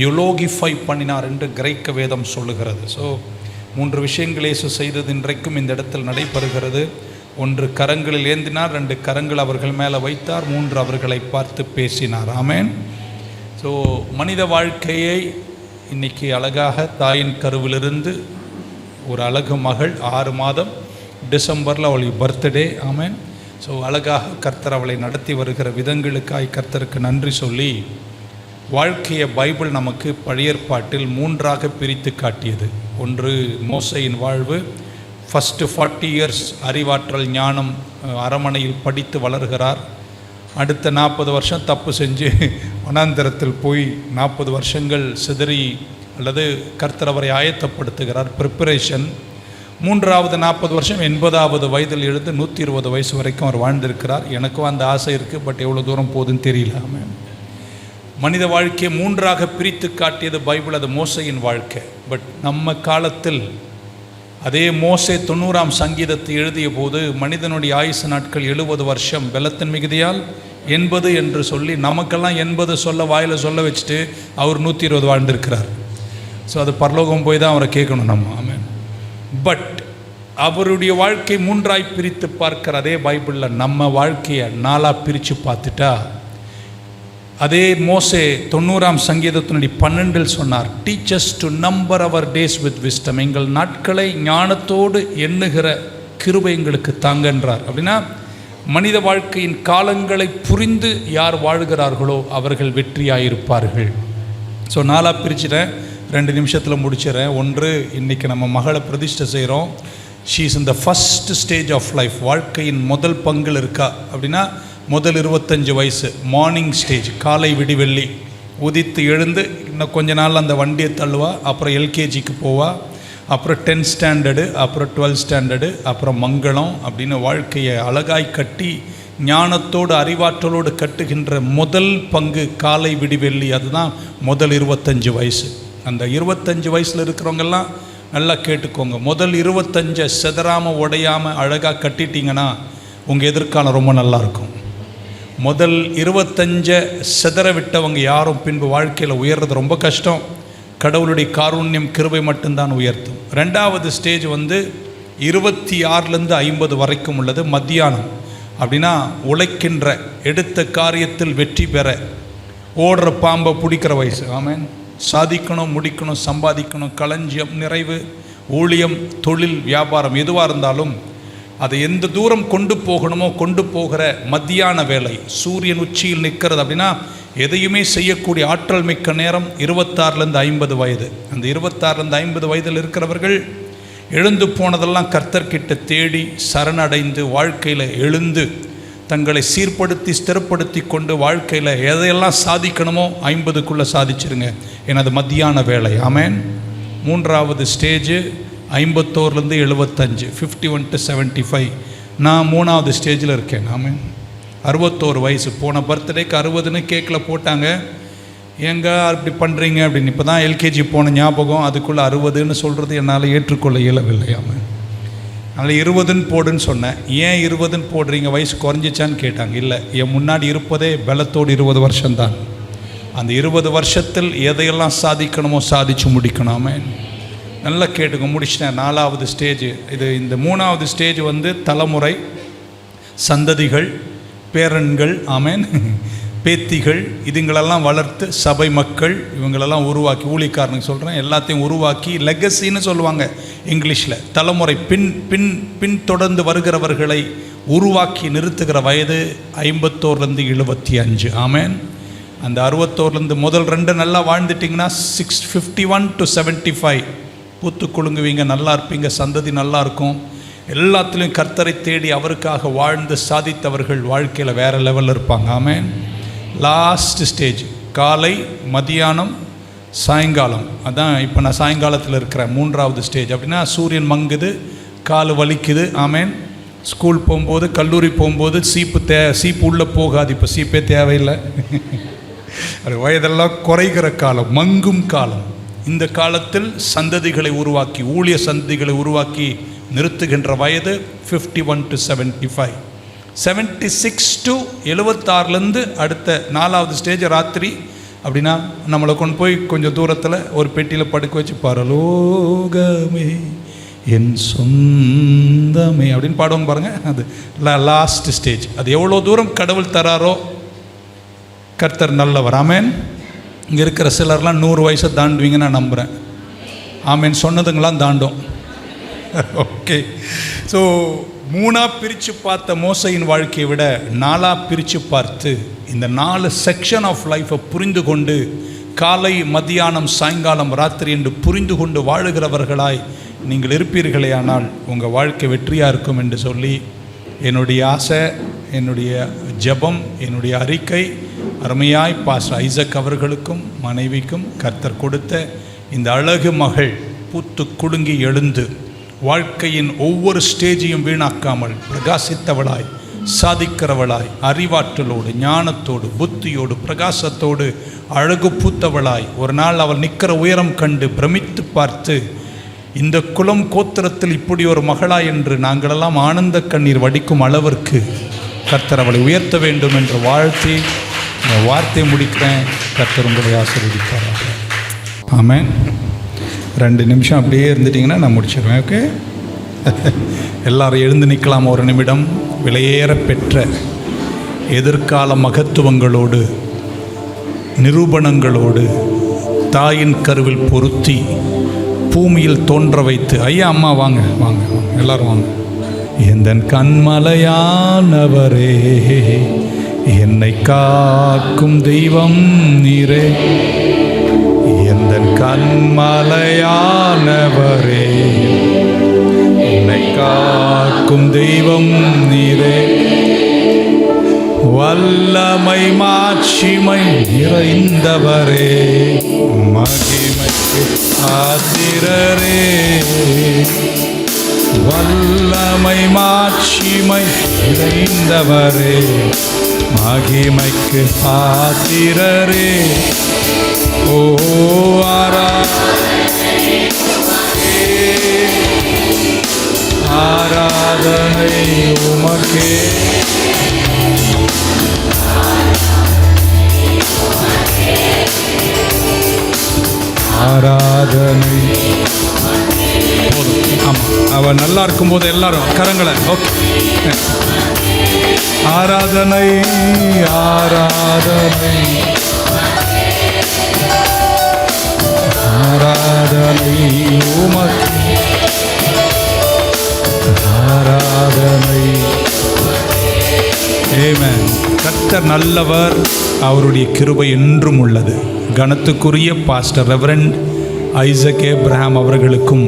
[SPEAKER 4] யுலோகிஃபை பண்ணினார் என்று கிரேக்க வேதம் சொல்லுகிறது. ஸோ 3 விஷயங்கள் இயேசு செய்தது இன்றைக்கும் இந்த இடத்தில் நடைபெறுகிறது. 1 கரங்களில் ஏந்தினார், 2 கரங்கள் அவர்கள் மேலே வைத்தார், 3 அவர்களை பார்த்து பேசினார். ஆமென். ஸோ மனித வாழ்க்கையை இன்றைக்கி அழகாக தாயின் கருவிலிருந்து ஒரு அழகு மகள் 6 மாதம், டிசம்பரில் அவளுடைய பர்த்டே. ஆமென். ஸோ அழகாக கர்த்தர் அவளை நடத்தி வருகிற விதங்களுக்காய் கர்த்தருக்கு நன்றி சொல்லி, வாழ்க்கையை பைபிள் நமக்கு பழைய ஏற்பாட்டில் 3ஆக பிரித்து காட்டியது. 1 மோசையின் வாழ்வு, ஃபஸ்ட்டு 40 இயர்ஸ் அறிவாற்றல் ஞானம் அரமனையில் படித்து வளர்கிறார். அடுத்த 40 வருஷம் தப்பு செஞ்சு வனாந்தரத்தில் போய் 40 வருஷங்கள் சிதறி அல்லது கர்த்தர் அவரை ஆயத்தப்படுத்துகிறார், ப்ரிப்பரேஷன். 3வது 40 வருஷம் 80வது வயதில் எழுந்து 120 வயசு வரைக்கும் அவர் வாழ்ந்திருக்கிறார். எனக்கும் அந்த ஆசை இருக்குது, பட் எவ்வளோ தூரம் போகுதுன்னு தெரியல. மனித வாழ்க்கையை 3ஆக பிரித்து காட்டியது பைபிள், அது மோசையின் வாழ்க்கை. பட் நம்ம காலத்தில் அதே மோசே 90ஆம் சங்கீதத்தை எழுதிய போது மனிதனுடைய ஆயுசு நாட்கள் 70 வருஷம், பெலத்தின் மிகுதியால் 80 என்று சொல்லி நமக்கெல்லாம் 80 சொல்ல வாயில் சொல்ல வச்சுட்டு அவர் 120 வாழ்ந்திருக்கிறார். ஸோ அது பரலோகம் போய் தான் அவரை கேட்கணும் நம்ம. ஆமென். பட் அவருடைய வாழ்க்கை 3ஆய் பிரித்து பார்க்கிற அதே பைபிளில் நம்ம வாழ்க்கையை 4ஆக பிரித்து பார்த்துட்டா, அதே மோசே 90ஆம் சங்கீதத்தினுடைய 12 சொன்னார், teach us to number our days with wisdom. எங்கள் நாட்களை ஞானத்தோடு எண்ணுகிற கிருபை எங்களுக்கு தாங்கன்றார். அப்படின்னா மனித வாழ்க்கையின் காலங்களை புரிந்து யார் வாழ்கிறார்களோ அவர்கள் வெற்றியாயிருப்பார்கள். ஸோ 4ஆக பிரிச்சுட்டேன், 2 நிமிஷத்தில் முடிச்சிடறேன். 1, இன்றைக்கி நம்ம மகளை பிரதிஷ்டை செய்கிறோம். She is in the first stage of life. வாழ்க்கையின் முதல் பங்கில் இருக்கா. அப்படின்னா முதல் 25 வயசு மார்னிங் ஸ்டேஜ், காலை விடிவெள்ளி உதித்து எழுந்து இன்னும் கொஞ்ச நாள் அந்த வண்டியை தள்ளுவா. அப்புறம் எல்கேஜிக்கு போவா, அப்புறம் 10th ஸ்டாண்டர்டு, அப்புறம் 12th ஸ்டாண்டர்டு, அப்புறம் மங்களம் அப்படின்னு வாழ்க்கையை அழகாய் கட்டி ஞானத்தோடு அறிவாற்றலோடு கட்டுகின்ற முதல் பங்கு காலை விடிவெள்ளி. அதுதான் முதல் 25 வயசு. அந்த 25 வயசில் இருக்கிறவங்கெல்லாம் நல்லா கேட்டுக்கோங்க. முதல் 25 செதறாமல் உடையாமல் அழகாக கட்டிட்டிங்கன்னா உங்கள் எதிர்காலம் ரொம்ப நல்லாயிருக்கும். முதல் 25 செதற விட்டவங்க யாரும் பின்பு வாழ்க்கையில் உயர்றது ரொம்ப கஷ்டம். கடவுளுடைய காருண்யம் கிருபை மட்டும்தான் உயர்த்தும். 2வது ஸ்டேஜ் 26லேருந்து 50 வரைக்கும் உள்ளது மத்தியானம். அப்படின்னா உழைக்கின்ற, எடுத்த காரியத்தில் வெற்றி பெற, ஓடுற பாம்பை பிடிக்கிற வயசு. ஆமென். சாதிக்கணும், முடிக்கணும், சம்பாதிக்கணும், களஞ்சியம், நிறைவு, ஊழியம், தொழில், வியாபாரம் எதுவாக இருந்தாலும் அதை எந்த தூரம் கொண்டு போகணுமோ கொண்டு போகிற மத்தியான வேலை, சூரியன் உச்சியில் நிற்கிறது. அப்படின்னா எதையுமே செய்யக்கூடிய ஆற்றல் மிக்க நேரம் 26லேருந்து 50 வயது. அந்த 26லேருந்து 50 வயதில் இருக்கிறவர்கள் எழுந்து போனதெல்லாம் கர்த்தர்கிட்ட தேடி சரணடைந்து வாழ்க்கையில் எழுந்து தங்களை சீர்படுத்தி ஸ்திரப்படுத்தி கொண்டு வாழ்க்கையில் எதையெல்லாம் சாதிக்கணுமோ 50க்குள்ளே சாதிச்சிருங்க. எனது மத்தியான வேலை. ஆமென். 3வது ஸ்டேஜ் 51லேருந்து 75, 51 to 75. நான் 3வது ஸ்டேஜில் இருக்கேன். ஆமென். 61 வயசு. போன பர்த்டேக்கு 60ன்னு கேக்கில் போட்டாங்க. ஏங்க அப்படி பண்ணுறீங்க அப்படின்னு. இப்போ தான் எல்கேஜி போன ஞாபகம். அதுக்குள்ளே 60ன்னு சொல்கிறது என்னால் ஏற்றுக்கொள்ள இயலவில்லை. ஆமாம். அதனால் 20ன்னு போடுன்னு சொன்னேன். ஏன் 20ன்னு போடுறீங்க, வயசு குறைஞ்சிச்சான்னு கேட்டாங்க. இல்லை, என் முன்னாடி இருப்பதே பலத்தோடு 20 வருஷம்தான். அந்த 20 வருஷத்தில் எதையெல்லாம் சாதிக்கணுமோ சாதிச்சு முடிக்கணும். ஆமென். நல்லா கேட்டுக்க. முடிச்சிட்டேன். 4வது ஸ்டேஜ் இது. இந்த 3வது ஸ்டேஜ் தலைமுறை, சந்ததிகள், பேரன்கள், ஆமென், பேத்திகள், இதுங்களெல்லாம் வளர்த்து சபை மக்கள் இவங்களெல்லாம் உருவாக்கி, ஊழியக்காரனுக்கு சொல்கிறேன், எல்லாத்தையும் உருவாக்கி லெகசின்னு சொல்லுவாங்க இங்கிலீஷில், தலைமுறை பின்தொடர்ந்து வருகிறவர்களை உருவாக்கி நிறுத்துகிற வயது 51லேருந்து 75. ஆமென். அந்த 61லேருந்து முதல் 2 நல்லா வாழ்ந்துட்டிங்கன்னா 51 to 75 பூத்து குலுங்குவீங்க, நல்லா இருப்பீங்க, சந்ததி நல்லா இருக்கும். எல்லாத்துலேயும் கர்த்தரை தேடி அவருக்காக வாழ்ந்து சாதித்தவர்கள் வாழ்க்கையில் வேறு லெவலில் இருப்பாங்க. ஆமென். லாஸ்ட் ஸ்டேஜ் காலை, மதியானம், சாயங்காலம். அதான் இப்போ நான் சாயங்காலத்தில் இருக்கிறேன். 3வது ஸ்டேஜ். அப்படின்னா சூரியன் மங்குது, கால் வலிக்குது. ஆமேன். ஸ்கூல் போகும்போது, கல்லூரி போகும்போது சீப்பு உள்ளே போகாது. இப்போ சீப்பே தேவையில்லை. அது வயதெல்லாம் குறைகிற காலம், மங்கும் காலம். இந்த காலத்தில் சந்ததிகளை உருவாக்கி, ஊழிய சந்ததிகளை உருவாக்கி நிறுத்துகின்ற வயது 51 to 75. 76 to 76 அடுத்த 4வது ஸ்டேஜ் ராத்திரி. அப்படின்னா நம்மளை கொண்டு போய் கொஞ்சம் தூரத்தில் ஒரு பெட்டியில் படுக்க வச்சு, பரலோகமே என் சொந்தமே அப்படின்னு பாடுவாங்க பாருங்கள். அது லாஸ்ட் ஸ்டேஜ். அது எவ்வளோ தூரம் கடவுள் தராரோ. கர்த்தர் நல்லவர். ஆமேன். இங்கே இருக்கிற சிலர்லாம் 100 வயசை தாண்டுவீங்கன்னு நான் நம்புகிறேன். ஆமேன். சொன்னதுங்களாம் தாண்டும். ஓகே. ஸோ 3ஆக பிரித்து பார்த்த மோசையின் வாழ்க்கையை விட 4ஆக பிரித்து பார்த்து இந்த 4 செக்ஷன் ஆஃப் லைஃப்பை புரிந்து கொண்டு, காலை, மத்தியானம், சாயங்காலம், ராத்திரி என்று புரிந்து கொண்டு வாழுகிறவர்களாய் நீங்கள் இருப்பீர்களே ஆனால் உங்கள் வாழ்க்கை வெற்றியாக இருக்கும் என்று சொல்லி என்னுடைய ஆசை, என்னுடைய ஜெபம், என்னுடைய அறிக்கை, அருமையாய் பாஸ்டர் ஐசக் அவர்களுக்கும் மனைவிக்கும் கர்த்தர் கொடுத்த இந்த அழகு மகள் பூத்து குலுங்கி எழுந்து வாழ்க்கையின் ஒவ்வொரு ஸ்டேஜையும் வீணாக்காமல் பிரகாசித்தவளாய், சாதிக்கிறவளாய், அறிவாற்றலோடு, ஞானத்தோடு, புத்தியோடு, பிரகாசத்தோடு, அழகு பூத்தவளாய் ஒரு நாள் அவள் நிற்கிற உயரம் கண்டு பிரமித்து பார்த்து, இந்த குலம் கோத்திரத்தில் இப்படி ஒரு மகளாய் என்று நாங்களெல்லாம் ஆனந்த கண்ணீர் வடிக்கும் அளவிற்கு கர்த்தர் அவளை உயர்த்த வேண்டும் என்று வாழ்த்தி இந்த வார்த்தை முடிக்கிறேன். கர்த்தர் உங்களை ஆசீர்வதிப்பாராக. ஆமென். 2 நிமிஷம் அப்படியே இருந்துட்டிங்கன்னா நான் முடிச்சிடுவேன். ஓகே. எல்லாரும் எழுந்து நிற்கலாம் ஒரு நிமிடம். விலையேற பெற்ற எதிர்கால மகத்துவங்களோடு, நிரூபணங்களோடு, தாயின் கருவில் பொருத்தி பூமியில் தோன்ற வைத்து, ஐயா அம்மா வாங்க வாங்க வாங்க எல்லாரும் வாங்க. எந்தன் கண்மலையானவரே, என்னை காக்கும் தெய்வம் நீரே. எந்தன் கண்மலையானவரே, என்னை காக்கும் தெய்வம் நீரே. வல்லமை மாட்சிமை நிறைந்தவரே, மகிமைக்கு ஆத்திரரே. வல்லமை மாட்சிமை நிறைந்தவரே, மகிமைக்கு ஆத்திரரே. ஓ ஆராதனை உமக்கே. ஆராதனை. போதும். ஆமாம், அவன் நல்லா இருக்கும்போது எல்லாரும் கரங்களை. ஓகே. ஆராதனை ஆராதனை ஆராதனை உமக்கு. ஆராதனை. ஆமென். கர்த்தர் நல்லவர், அவருடைய கிருபை என்றும் உள்ளது. கனத்துக்குரிய பாஸ்டர் ரெவரண்ட் ஐசக் ஏப்ரஹாம் அவர்களுக்கும்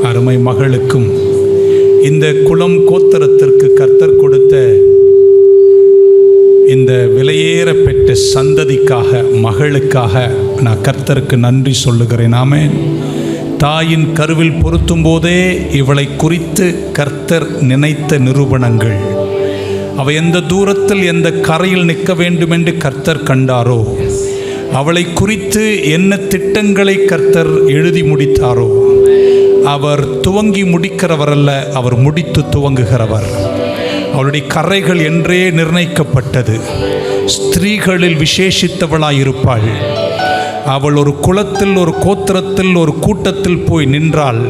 [SPEAKER 4] அருமை மகளுக்கும் இந்த குலம் கோத்திரத்திற்கு கர்த்தர் கொடுத்த இந்த விலையேற பெற்ற சந்ததிக்காக, மகளுக்காக நான் கர்த்தருக்கு நன்றி சொல்லுகிறேன். ஆமென். தாயின் கருவில் பொருத்தும் போதே இவளை குறித்து கர்த்தர் நினைத்த நிரூபணங்கள், அவள் எந்த தூரத்தில் எந்த கரையில் நிற்க வேண்டும் என்று கர்த்தர் கண்டாரோ, அவளை குறித்து என்ன திட்டங்களை கர்த்தர் எழுதி முடித்தாரோ, அவர் துவங்கி முடிக்கிறவர் அல்ல, அவர் முடித்து துவங்குகிறவர். அவளுடைய கரைகள் என்றே நிர்ணயிக்கப்பட்டது. ஸ்திரீகளில் விசேஷித்தவளாயிருப்பாள். அவள் ஒரு குலத்தில், ஒரு கோத்திரத்தில், ஒரு கூட்டத்தில் போய் நின்றால்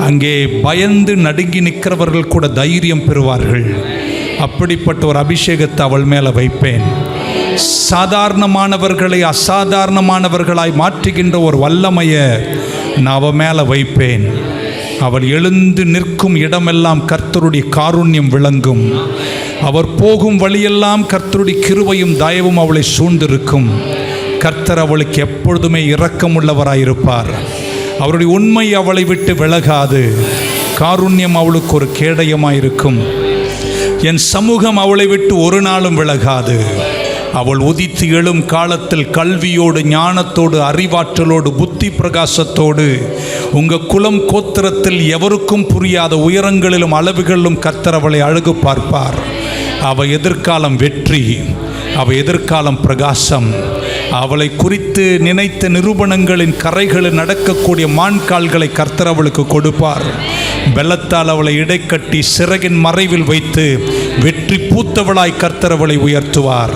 [SPEAKER 4] அங்கே பயந்து நடுங்கி நிற்கிறவர்கள் கூட தைரியம் பெறுவார்கள். அப்படிப்பட்ட ஒரு அபிஷேகத்தை அவள் மேலே வைப்பேன். சாதாரணமானவர்களை அசாதாரணமானவர்களாய் மாற்றுகின்ற ஒரு வல்லமையை நான் அவள் மேலே வைப்பேன். அவள் எழுந்து நிற்கும் இடமெல்லாம் கர்த்தருடைய காருண்யம் விளங்கும். அவர் போகும் வழியெல்லாம் கர்த்தருடைய கிருபையும் தயவும் அவளை சூழ்ந்திருக்கும். கர்த்தர் அவளுக்கு எப்பொழுதுமே இரக்கமுள்ளவராயிருப்பார். அவருடைய உண்மை அவளை விட்டு விலகாது. காருண்யம் அவளுக்கு ஒரு கேடயமாயிருக்கும். என் சமூகம் அவளை விட்டு ஒரு நாளும் விலகாது. அவள் உதித்து எழும் காலத்தில் கல்வியோடு, ஞானத்தோடு, அறிவாற்றலோடு, புத்தி பிரகாசத்தோடு, உங்கள் குலம் கோத்திரத்தில் எவருக்கும் புரியாத உயரங்களிலும் அளவுகளிலும் கர்த்தர் அவளை அழகு பார்ப்பார். அவள் எதிர்காலம் வெற்றி, அவள் எதிர்காலம் பிரகாசம். அவளை குறித்து நினைத்த நிரூபணங்களின் கரைகளில் நடக்கக்கூடிய மான்கால்களை கர்த்தர் அவளுக்கு கொடுப்பார். பெலத்தால் அவளை இடைக்கட்டி சிறகின் மறைவில் வைத்து வெற்றி பூத்தவளாய் கர்த்தர் அவளை உயர்த்துவார்.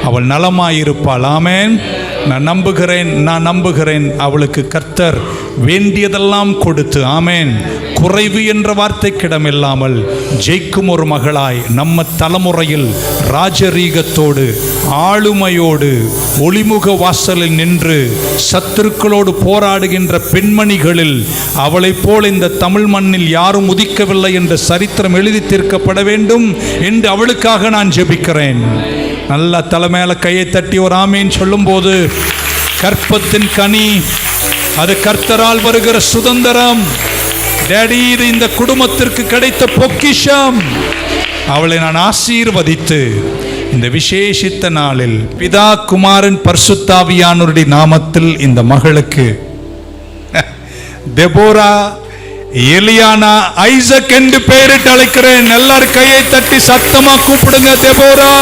[SPEAKER 4] அவள் நலமாயிருப்பாள். ஆமென். நான் நம்புகிறேன் அவளுக்கு கர்த்தர் வேண்டியதெல்லாம் கொடுத்து, ஆமென், குறைவு என்ற வார்த்தைக்கிடமில்லாமல் ஜெயிக்கும் ஒரு மகளாய் நம்ம தலைமுறையில் ராஜரீகத்தோடு, ஆளுமையோடு, ஒளிமுக வாசலில் நின்று சத்துருக்களோடு போராடுகின்ற பெண்மணிகளில் அவளைப் போல் இந்த தமிழ் மண்ணில் யாரும் உதிக்கவில்லை என்ற சரித்திரம் எழுதி தீர்க்கப்பட வேண்டும் என்று அவளுக்காக நான் ஜெபிக்கிறேன். நல்ல தலைமையில கையை தட்டி ஒரு ஆமீன் சொல்லும்போது, கற்பத்தின் கனி அது கர்த்தரால் வருகிற சுதந்திரம். டேடி, இது இந்த குடும்பத்திற்கு கிடைத்த பொக்கிஷம். அவளை நான் ஆசீர்வதித்து இந்த விசேஷித்த நாளில் பிதா, குமாரன், பரிசுத்தாவியானவருடைய நாமத்தில் இந்த மகளுக்கு தெபோரா, எலியானா, ஐசக் என்று பெயரிட்டு அழைக்கிறேன். எல்லாரும் கையை தட்டி சத்தமா கூப்பிடுங்க, தெபோரா.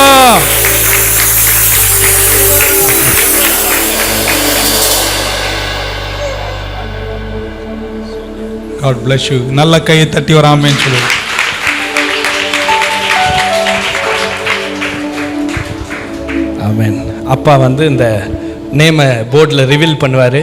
[SPEAKER 4] God bless you. நல்ல கையை தட்டி ஒரு ஆமென் சொல்லு.
[SPEAKER 1] ஆமென். அப்பா வந்து இந்த நேமை போர்டில் ரிவீல் பண்ணுவார்.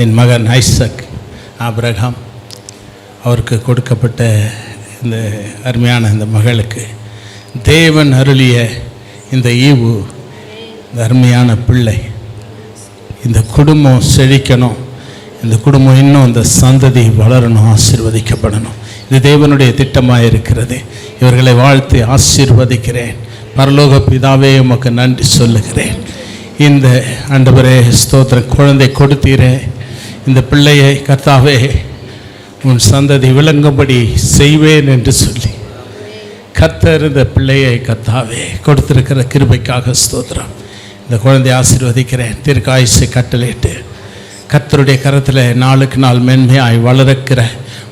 [SPEAKER 5] என் மகன் ஐசக் ஆபிரகாம் அவருக்கு கொடுக்கப்பட்ட இந்த அருமையான இந்த மகளுக்கு தேவன் அருளிய இந்த ஈவு, இந்த அருமையான பிள்ளை, இந்த குடும்பம் செழிக்கணும், இந்த குடும்பம் இன்னும் இந்த சந்ததி வளரணும், ஆசீர்வதிக்கப்படணும். இது தேவனுடைய திட்டமாக இருக்கிறது. இவர்களை வாழ்த்து ஆசீர்வதிக்கிறேன். பரலோக பிதாவே, உமக்கு நன்றி சொல்லுகிறேன். இந்த ஆண்டவரே ஸ்தோத்திரம், குழந்தை கொடுத்தீரே, இந்த பிள்ளையை கர்த்தாவே உன் சந்ததி விளங்கும்படி செய்வேன் என்று சொல்லி கர்த்தர் இந்த பிள்ளையை கர்த்தாவே கொடுத்திருக்கிற கிருபைக்காக ஸ்தோத்திரம். இந்த குழந்தையை ஆசீர்வதிக்கிறேன். தீர்க்காயுசை கட்டளையிட்டு கர்த்தருடைய கரத்தில் நாளுக்கு நாள் மென்மையாய் வளர்க்கிற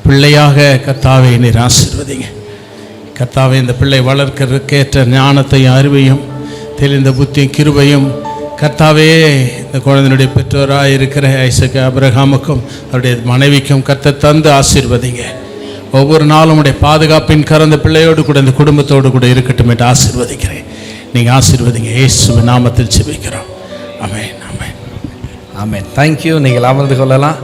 [SPEAKER 5] பிள்ளையாக கர்த்தாவை நீர் ஆசீர்வதிங்க. கர்த்தாவை இந்த பிள்ளை வளர்க்கிறதுக்கேற்ற ஞானத்தையும் அறிவையும் தெளிந்த புத்தியும் கிருபையும் கர்த்தாவே இந்த குழந்தையினுடைய பெற்றோராக இருக்கிற ஐசக் ஆபிரகாமுக்கும் அவருடைய மனைவிக்கும் கர்த்தர் தந்து ஆசீர்வதிங்க. ஒவ்வொரு நாளும் உடைய பாதுகாப்பின் கரந்த பிள்ளையோடு கூட இந்த குடும்பத்தோடு கூட இருக்கட்டும் என்று ஆசீர்வதிக்கிறேன். நீங்கள் ஆசீர்வதிங்க. இயேசுவின் நாமத்தில் ஜெபிக்கிறோம். ஆமென், ஆமென்,
[SPEAKER 1] ஆமென். தேங்க்யூ. நீங்கள் அமர்ந்து கொள்ளலாம்.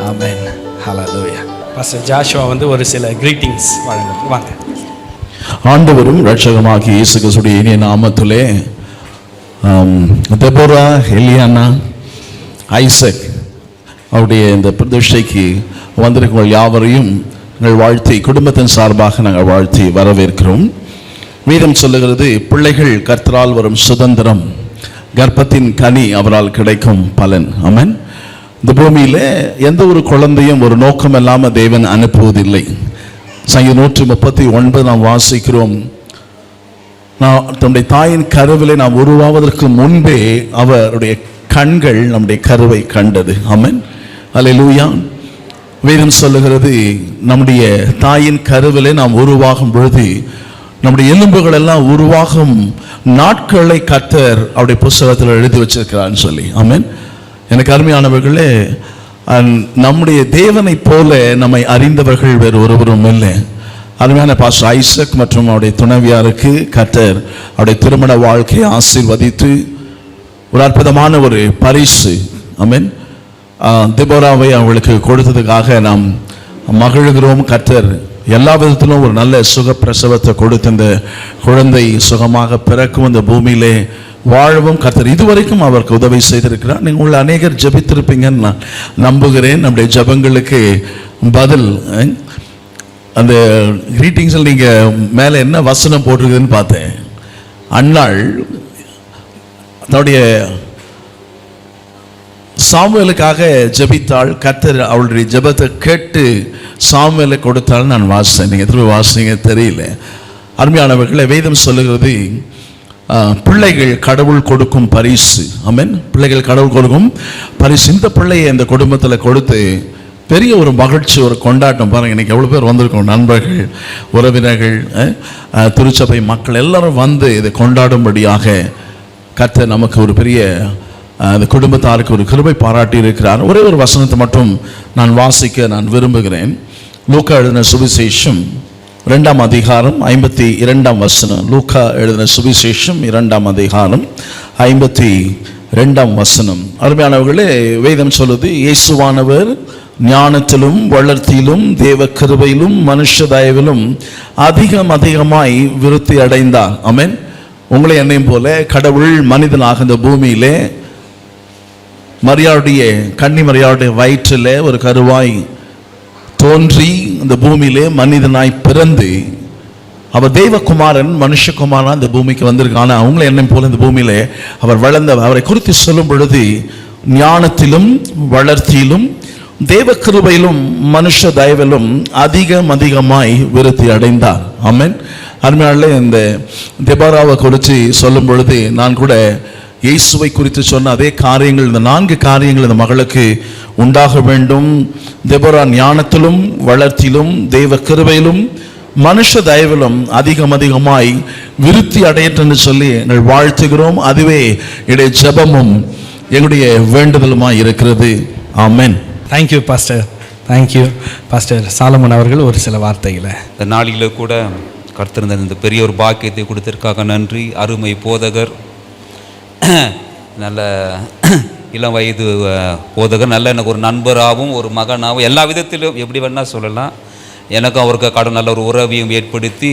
[SPEAKER 1] ஆமென். ஹல்லேலூயா. பாஸ்டர் ஜாஷுவா வந்து ஒரு சில கிரீட்டிங்ஸ் வழங்கும். வாங்க.
[SPEAKER 6] ஆண்டவரும் இரட்சகமாகிய இயேசு கிறிஸ்துவின் இனிய நாமத்திலே தெபோரா, எலியானா, ஐசக் அவருடைய இந்த பிரதிஷ்டைக்கு வந்திருக்கும் யாவரையும் நாங்கள் வாழ்த்தி, குடும்பத்தின் சார்பாக நாங்கள் வாழ்த்தி வரவேற்கிறோம். வேதம் சொல்லுகிறது, பிள்ளைகள் கர்த்தரால் வரும் சுதந்திரம், கர்ப்பத்தின் கனி அவரால் கிடைக்கும் பலன். ஆமென். இந்த பூமியில் எந்த ஒரு குழந்தையும் ஒரு நோக்கம் இல்லாமல் தேவன் அனுப்புவதில்லை. சங்கீதம் 139 நாம் வாசிக்கிறோம், நான் தன்னுடைய தாயின் கருவிலே நாம் உருவாவதற்கு முன்பே அவருடைய கண்கள் நம்முடைய கருவை கண்டது. ஆமென், அல்லேலூயா. வேதம் சொல்லுகிறது, நம்முடைய தாயின் கருவிலே நாம் உருவாகும் பொழுது நம்முடைய எலும்புகள் எல்லாம் உருவாகும் நாட்களை கர்த்தர் அவருடைய புஸ்தகத்தில் எழுதி வச்சிருக்கிறான்னு சொல்லி. ஆமென். எனக்கு அருமையானவர்களே, நம்முடைய தேவனை போல நம்மை அறிந்தவர்கள் வேறு ஒருவரும் இல்லை. அருமையான பாஸ்டர் ஐசக் மற்றும் அவருடைய துணைவியாருக்கு கர்த்தர் அவருடைய திருமண வாழ்க்கையை ஆசீர்வதித்து ஒரு அற்புதமான ஒரு பரிசு, ஆமென், தெபோராவை அவங்களுக்கு கொடுத்ததுக்காக நாம் மகிழ்கிறோம். கர்த்தர் எல்லா விதத்திலும் ஒரு நல்ல சுகப்பிரசவத்தை கொடுத்து இந்த குழந்தை சுகமாக பிறக்கும், இந்த பூமியிலே வாழவும் கர்த்தர் இதுவரைக்கும் அவருக்கு உதவி செய்திருக்கிறார். நீங்கள் உள்ள அநேகர் ஜெபித்திருப்பீங்கன்னு நான் நம்புகிறேன். நம்முடைய ஜெபங்களுக்கு பதில் அந்த கிரீட்டிங்ஸில் நீங்கள் மேலே என்ன வசனம் போட்டிருக்குதுன்னு பார்த்தேன். அன்னாள் தன்னுடைய சாமுவேலுக்காக ஜெபித்தாள். கர்த்தர் அவளுடைய ஜெபத்தை கேட்டு சாமுவேலை கொடுத்தாள். நான் வாசித்தேன், நீங்கள் எதிர்ப்பு வாசிங்க தெரியல. அருமையானவர்களை, வேதம் சொல்லுகிறது பிள்ளைகள் கடவுள் கொடுக்கும் பரிசு. ஆமென். பிள்ளைகள் கடவுள் கொடுக்கும் பரிசு. இந்த பிள்ளையை இந்த குடும்பத்தில் கொடுத்து பெரிய ஒரு மகிழ்ச்சி, ஒரு கொண்டாட்டம். பாருங்கள், இன்றைக்கி எவ்வளோ பேர் வந்திருக்கோம், நண்பர்கள், உறவினர்கள், திருச்சபை மக்கள் எல்லாரும் வந்து இதை கொண்டாடும்படியாக கர்த்தர் நமக்கு ஒரு பெரிய அந்த குடும்பத்தாருக்கு ஒரு கிருபை பாராட்டி இருக்கிறார். ஒரே ஒரு வசனத்தை மட்டும் நான் வாசிக்க நான் விரும்புகிறேன். லூக்கா எழுதின சுவிசேஷம் 2ஆம் அதிகாரம் 52ஆம் வசனம். லூக்கா எழுதின சுவிசேஷம் 2ஆம் அதிகாரம் 52ஆம் வசனம். அருமையானவர்களே, வேதம் சொல்லுது, இயேசுவானவர் ஞானத்திலும் வளர்த்தியிலும் தேவ கிருபையிலும் மனுஷ தயவிலும் அதிகமாய் விருத்தி அடைந்தார். ஆமென். உங்களை என்னையும் போல கடவுள் மனிதனாக இந்த பூமியிலே மரியாளுடைய கன்னி மரியாளுடைய வயிற்றிலே ஒரு கருவாய் தோன்றி இந்த பூமியிலே மனிதனாய் பிறந்து அவர் தெய்வகுமாரன் மனுஷகுமாரன் இந்த பூமிக்கு வந்திருக்கான. அவங்கள என்னையும் போல இந்த பூமியிலே அவர் வளர்ந்த அவரை குறித்து சொல்லும் பொழுது ஞானத்திலும் வளர்ச்சியிலும் தேவ கிருபையிலும் மனுஷ தயவிலும் அதிகமாய் விருத்தி அடைந்தார். ஆமென். அருமையாளே, இந்த தெபோராவை குறித்து சொல்லும் பொழுது நான் கூட இயேசுவை குறித்து சொன்ன அதே காரியங்கள், இந்த 4 காரியங்கள் இந்த மகளுக்கு உண்டாக வேண்டும். தெபோரா ஞானத்திலும் வளர்ச்சியிலும் தேவ கிருபையிலும் மனுஷ தயவிலும் அதிகமாய் விருத்தி அடையட்டென்று சொல்லி எங்கள் வாழ்த்துகிறோம். அதுவே என்னுடைய ஜெபமும் எங்களுடைய வேண்டுதலுமாய் இருக்கிறது. ஆமென்.
[SPEAKER 1] Thank you pastor. Thank you pastor Solomon அவர்கள் ஒரு சில வார்த்தைகளை.
[SPEAKER 7] இந்த நாளில் கூட கர்த்தர் இந்த பெரிய ஒரு பாக்கியத்தை கொடுத்திருக்காக நன்றி. அருமை போதகர், நல்ல இளம் வயது போதகர், நல்ல எனக்கு ஒரு நண்பராகவும் ஒரு மகனாகவும் எல்லா விதத்திலும் எப்படி வேணால் சொல்லலாம். எனக்கும் அவருக்கு நல்ல ஒரு உறவையும் ஏற்படுத்தி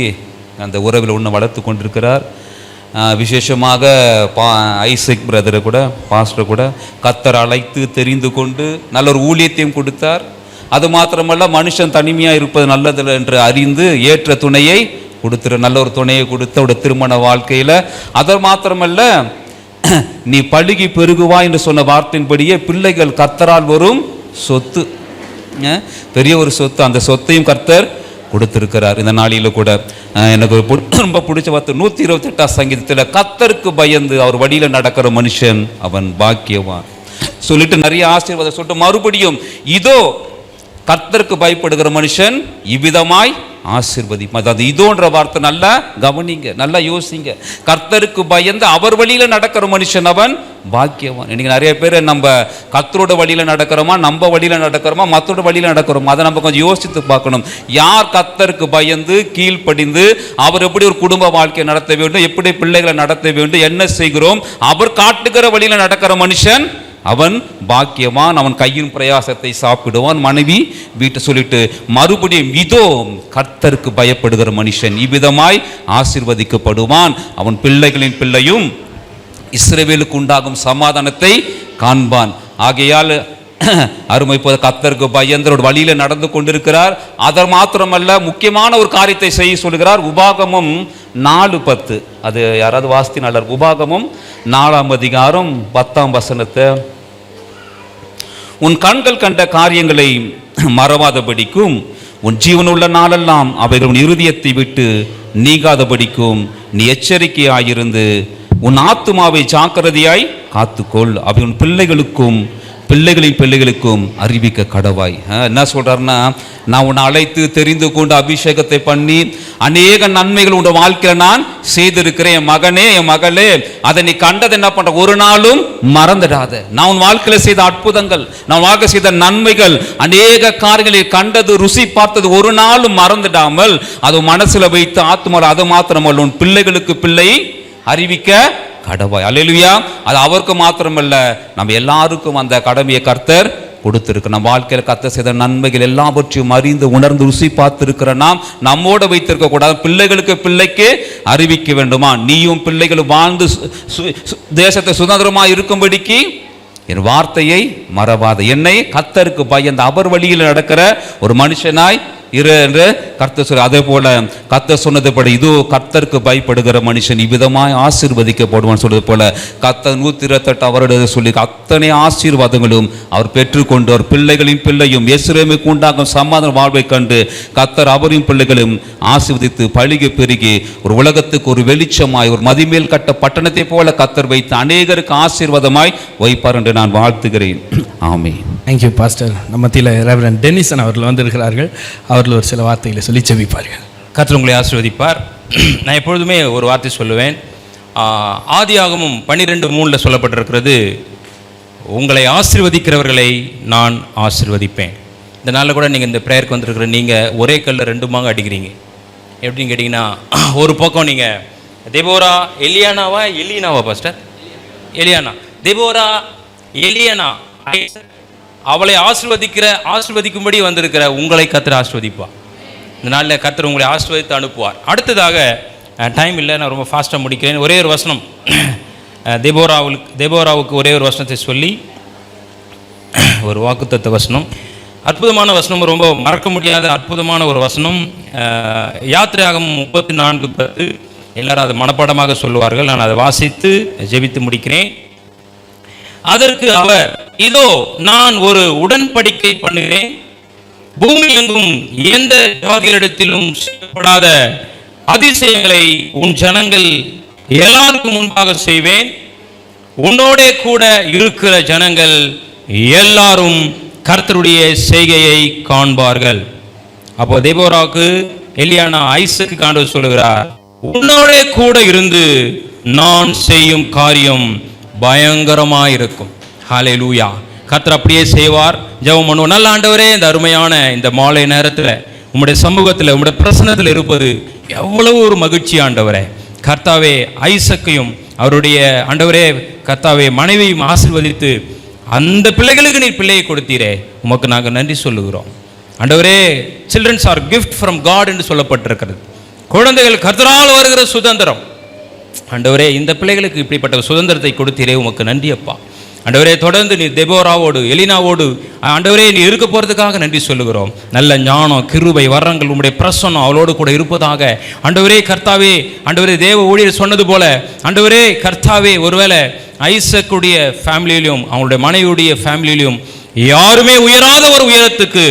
[SPEAKER 7] அந்த உறவில் ஒன்று வளர்த்து கொண்டிருக்கிறார். விசேஷமாக ஐசக் பிரதரை கூட, பாஸ்டரை கூட கர்த்தர் அழைத்து தெரிந்து கொண்டு நல்ல ஒரு ஊழியத்தையும் கொடுத்தார். அது மாத்திரமல்ல, மனுஷன் தனிமையாக இருப்பது நல்லதில்லை என்று அறிந்து ஏற்ற துணையை கொடுத்துரு, நல்ல ஒரு துணையை கொடுத்து அவருடைய திருமண வாழ்க்கையில். அது மாத்திரமல்ல, நீ பழுகி பெருகுவா என்று சொன்ன வார்த்தையின்படியே பிள்ளைகள் கர்த்தரால் வரும் சொத்து, பெரிய ஒரு சொத்து. அந்த சொத்தையும் கர்த்தர் கொடுத்திருக்கிறார். இந்த நாளில் கூட எனக்கு ரொம்ப பிடிச்ச வார்த்தை 128ஆம் சங்கீதத்தில், கர்த்தருக்கு பயந்து அவர் வழியில் நடக்கிற மனுஷன் அவன் பாக்கியவான் சொல்லிட்டு நிறைய ஆசீர்வாதம் சொல்லிட்டு மறுபடியும், இதோ கர்த்தருக்கு பயப்படுகிற மனுஷன் இவ்விதமாய் ஆசீர்வதிப்பான். அது இதோன்ற வார்த்தை நல்லா கவனிங்க, நல்லா யோசிங்க. கர்த்தருக்கு பயந்து அவர் வழியில் நடக்கிற மனுஷன் அவன் பாக்கியவான். இன்னைக்கு நிறைய பேர் நம்ம கர்த்தரோட வழியில் நடக்கிறோமா, நம்ம வழியில் நடக்கிறோமா, மற்றோட வழியில் நடக்கிறோமா, அதை நம்ம கொஞ்சம் யோசித்து பார்க்கணும். யார் கர்த்தருக்கு பயந்து கீழ்ப்படிந்து அவர் எப்படி ஒரு குடும்ப வாழ்க்கையை நடத்த வேண்டும், எப்படி பிள்ளைகளை நடத்த வேண்டும், என்ன செய்கிறோம், அவர் காட்டுகிற வழியில் நடக்கிற மனுஷன் அவன் பாக்கியவான். அவன் கையின் பிரயாசத்தை சாப்பிடுவான். மனைவி வீட்டை சொல்லிட்டு மறுபடியும், இதோ கர்த்தருக்கு பயப்படுகிற மனுஷன் இவ்விதமாய் ஆசீர்வதிக்கப்படுவான். அவன் பிள்ளைகளின் பிள்ளையும் இஸ்ரவேலுக்கு உண்டாகும் சமாதானத்தை காண்பான். ஆகையால் அருமை போத கர்த்தருக்கு பயந்து வழியில் நடந்து கொண்டிருக்கிறார். அது மாத்திரமல்ல, முக்கியமான ஒரு காரியத்தை செய்ய சொல்கிறார். உபாகமம் 4:10, அது யாராவது வாசித்தினாளர்? உபாகமம் 4ஆம் அதிகாரம் 10ஆம் வசனத்தை, உன் கண்கள் கண்ட காரியங்களை மறவாதபடிக்கும் உன் ஜீவனுள்ள நாளெல்லாம் அவைகள் உன் இருதயத்தை விட்டு நீங்காதபடிக்கும் நீ எச்சரிக்கையாயிருந்து உன் ஆத்துமாவை ஜாக்கிரதையாய் காத்துக்கொள். அவை உன் பிள்ளைகளுக்கும் பிள்ளைகளின் பிள்ளைகளுக்கும் அறிவிக்க கடவாய். என்ன சொல்றாருன்னா, நான் உன்னை அழைத்து தெரிந்து கொண்டு அபிஷேகத்தை பண்ணி அநேக நன்மைகள் உன் வாழ்க்கையில் நான் செய்திருக்கிறேன். என் மகனே, என் மகளே, அதை நீ கண்டது என்ன பண்ற, ஒரு நாளும் மறந்துடாத. நான் உன் வாழ்க்கையில செய்த அற்புதங்கள், நான் வாழ்க்கை செய்த நன்மைகள், அநேக காரியங்களை கண்டது, ருசி பார்த்தது ஒரு நாளும் மறந்துடாமல் அது மனசுல வைத்து ஆத்மாவில், அது மாத்திரமல்ல உன் பிள்ளைகளுக்கு பிள்ளை அறிவிக்க கடவாய். அல்லேலூயா. அது அவருக்கு மாத்திரமல்ல, நம்ம எல்லாருக்கும் அந்த கடமையை கர்த்தர் கொடுத்திருக்கு. நம்ம வாழ்க்கையில் கர்த்தர் செய்த நன்மைகள் எல்லாவற்றையும் அறிந்து உணர்ந்து ருசி பார்த்திருக்கிற நாம் நம்மோட வைத்திருக்க கூடாது. பிள்ளைகளுக்கு பிள்ளைக்கு அறிவிக்க வேண்டுமா? நீயும் பிள்ளைகளும் வாழ்ந்து தேசத்தை சுதந்திரமாக இருக்கும்படிக்கு என் வார்த்தையை மறவாத, என்னை கர்த்தருக்கு பயந்து அவர் வழியில் நடக்கிற ஒரு மனுஷனாய் இரு என்று கர்த்தர் சொல்லி, அதே போல கர்த்தர் சொன்னதுபடி இதோ கர்த்தருக்கு பயப்படுகிற மனுஷன் இவ்விதமாய் ஆசீர்வதிக்கப்படுவான் சொல்றது போல கர்த்தர் 128 அவருடைய சொல்லி அத்தனை ஆசீர்வாதங்களும் அவர் பெற்றுக்கொண்டு அவர் பிள்ளைகளின் பிள்ளையும் எஸ்ரேமுக்கு உண்டாகும் சமாதான வாழ்வை கண்டு கர்த்தர் அவரின் பிள்ளைகளும் ஆசீர்வதித்து பழுகி பெருகி ஒரு உலகத்துக்கு ஒரு வெளிச்சமாய் ஒரு மதிமேல் கட்ட பட்டணத்தை போல கர்த்தர் வைத்து அநேகருக்கு ஆசீர்வாதமாய் வைப்பார் என்று நான் வாழ்த்துகிறேன். ஆமென்.
[SPEAKER 1] Thank you pastor. நம்ம மத்தியில் ரெவரண்ட் டென்னிசன் அவர்கள் வந்திருக்கிறார்கள். அவர்கள் ஒரு சில வார்த்தைகளை சொல்லி ஜெபிப்பார்கள்.
[SPEAKER 8] கர்த்தர் உங்களை ஆசீர்வதிப்பார். நான் எப்பொழுதுமே ஒரு வார்த்தை சொல்லுவேன். ஆதியாகமம் 12:3 சொல்லப்பட்டிருக்கிறது, உங்களை ஆசீர்வதிக்கிறவர்களை நான் ஆசீர்வதிப்பேன். இந்த நாளில் கூட நீங்கள் இந்த ப்ரேயருக்கு வந்திருக்கிற நீங்கள் ஒரே கல்லில் 2 மாங்க அடிக்கிறீங்க. எப்படின்னு கேட்டிங்கன்னா, ஒரு பக்கம் நீங்கள் தெபோரா எலியானாவா பாஸ்டர்? எலியானா, தெபோரா, எலியானா, அவளை ஆசீர்வதிக்கும்படி வந்திருக்கிற உங்களை கர்த்தர் ஆசீர்வதிப்பார். இந்த நாளில் கர்த்தர் உங்களை ஆசீர்வதித்து அனுப்புவார். அடுத்ததாக டைம் இல்லை, நான் ரொம்ப ஃபாஸ்ட்டாக முடிக்கிறேன். ஒரே ஒரு வசனம், தெபோராவுக்கு ஒரே ஒரு வசனத்தை சொல்லி ஒரு வாக்குத்தத்த வசனம், அற்புதமான வசனம், ரொம்ப மறக்க முடியாத அற்புதமான ஒரு வசனம். யாத்திரையாகமம் 34:10. எல்லாரும் அதை மனப்பாடமாக சொல்லுவார்கள். நான் அதை வாசித்து ஜெபித்து முடிக்கிறேன். அதற்கு அவர், இதோ நான் ஒரு உடன்படிக்கை பண்ணுகிறேன், பூமி எங்கும் எந்த ஜாதிகளிடத்திலும் செய்யப்படாத அதிசயங்களை உன் ஜனங்கள் எல்லாருக்கும் முன்பாக செய்வேன். உன்னோடே கூட இருக்கிற ஜனங்கள் எல்லாரும் கர்த்தருடைய செய்கையை காண்பார்கள். அப்போ தெபோராவுக்கு எலியானா ஐசக்கு ஆண்டவர் சொல்லுகிறார், உன்னோடே கூட இருந்து நான் செய்யும் காரியம் பயங்கரமாயிருக்கும். ஹல்லேலூயா. கர்த்தர் அப்படியே செய்வார். ஜெபம் பண்ணுவோம். நல்ல ஆண்டவரே, இந்த அருமையான இந்த மாலை நேரத்தில் உம்முடைய சமூகத்தில் உம்முடைய பிரசன்னத்தில் இருப்பது எவ்வளவு ஒரு மகிழ்ச்சி ஆண்டவரே. கர்த்தாவே, ஐசக்கையும் அவருடைய ஆண்டவரே கர்த்தாவே மனைவியும் ஆசீர்வதித்து அந்த பிள்ளைகளுக்கு நீர் பிள்ளையை கொடுத்தீரே, உமக்கு நாங்கள் நன்றி சொல்லுகிறோம் ஆண்டவரே. Childrens are gift from God என்று சொல்லப்பட்டிருக்கிறது. குழந்தைகள் கர்த்தரால் வருகிற சுதந்திரம். ஆண்டவரே, இந்த பிள்ளைகளுக்கு இப்படிப்பட்ட சுதந்திரத்தை கொடுத்தீரே, உமக்கு நன்றி அப்பா. ஆண்டவரே, தொடர்ந்து நீ தெபோராவோடு எலினாவோடு ஆண்டவரே நீ இருக்க போகிறதுக்காக நன்றி சொல்லுகிறோம். நல்ல ஞானம், கிருபை, வரங்கள், உம்முடைய பிரசன்னம் அவளோடு கூட இருப்பதாக ஆண்டவரே. கர்த்தாவே, ஆண்டவரே, தேவ ஊழியர் சொன்னது போல ஆண்டவரே கர்த்தாவே, ஒருவேளை ஐசக்குடைய ஃபேமிலியிலும் அவங்களுடைய மனைவியுடைய ஃபேமிலியிலும் யாருமே உயராத ஒரு உயரத்துக்கு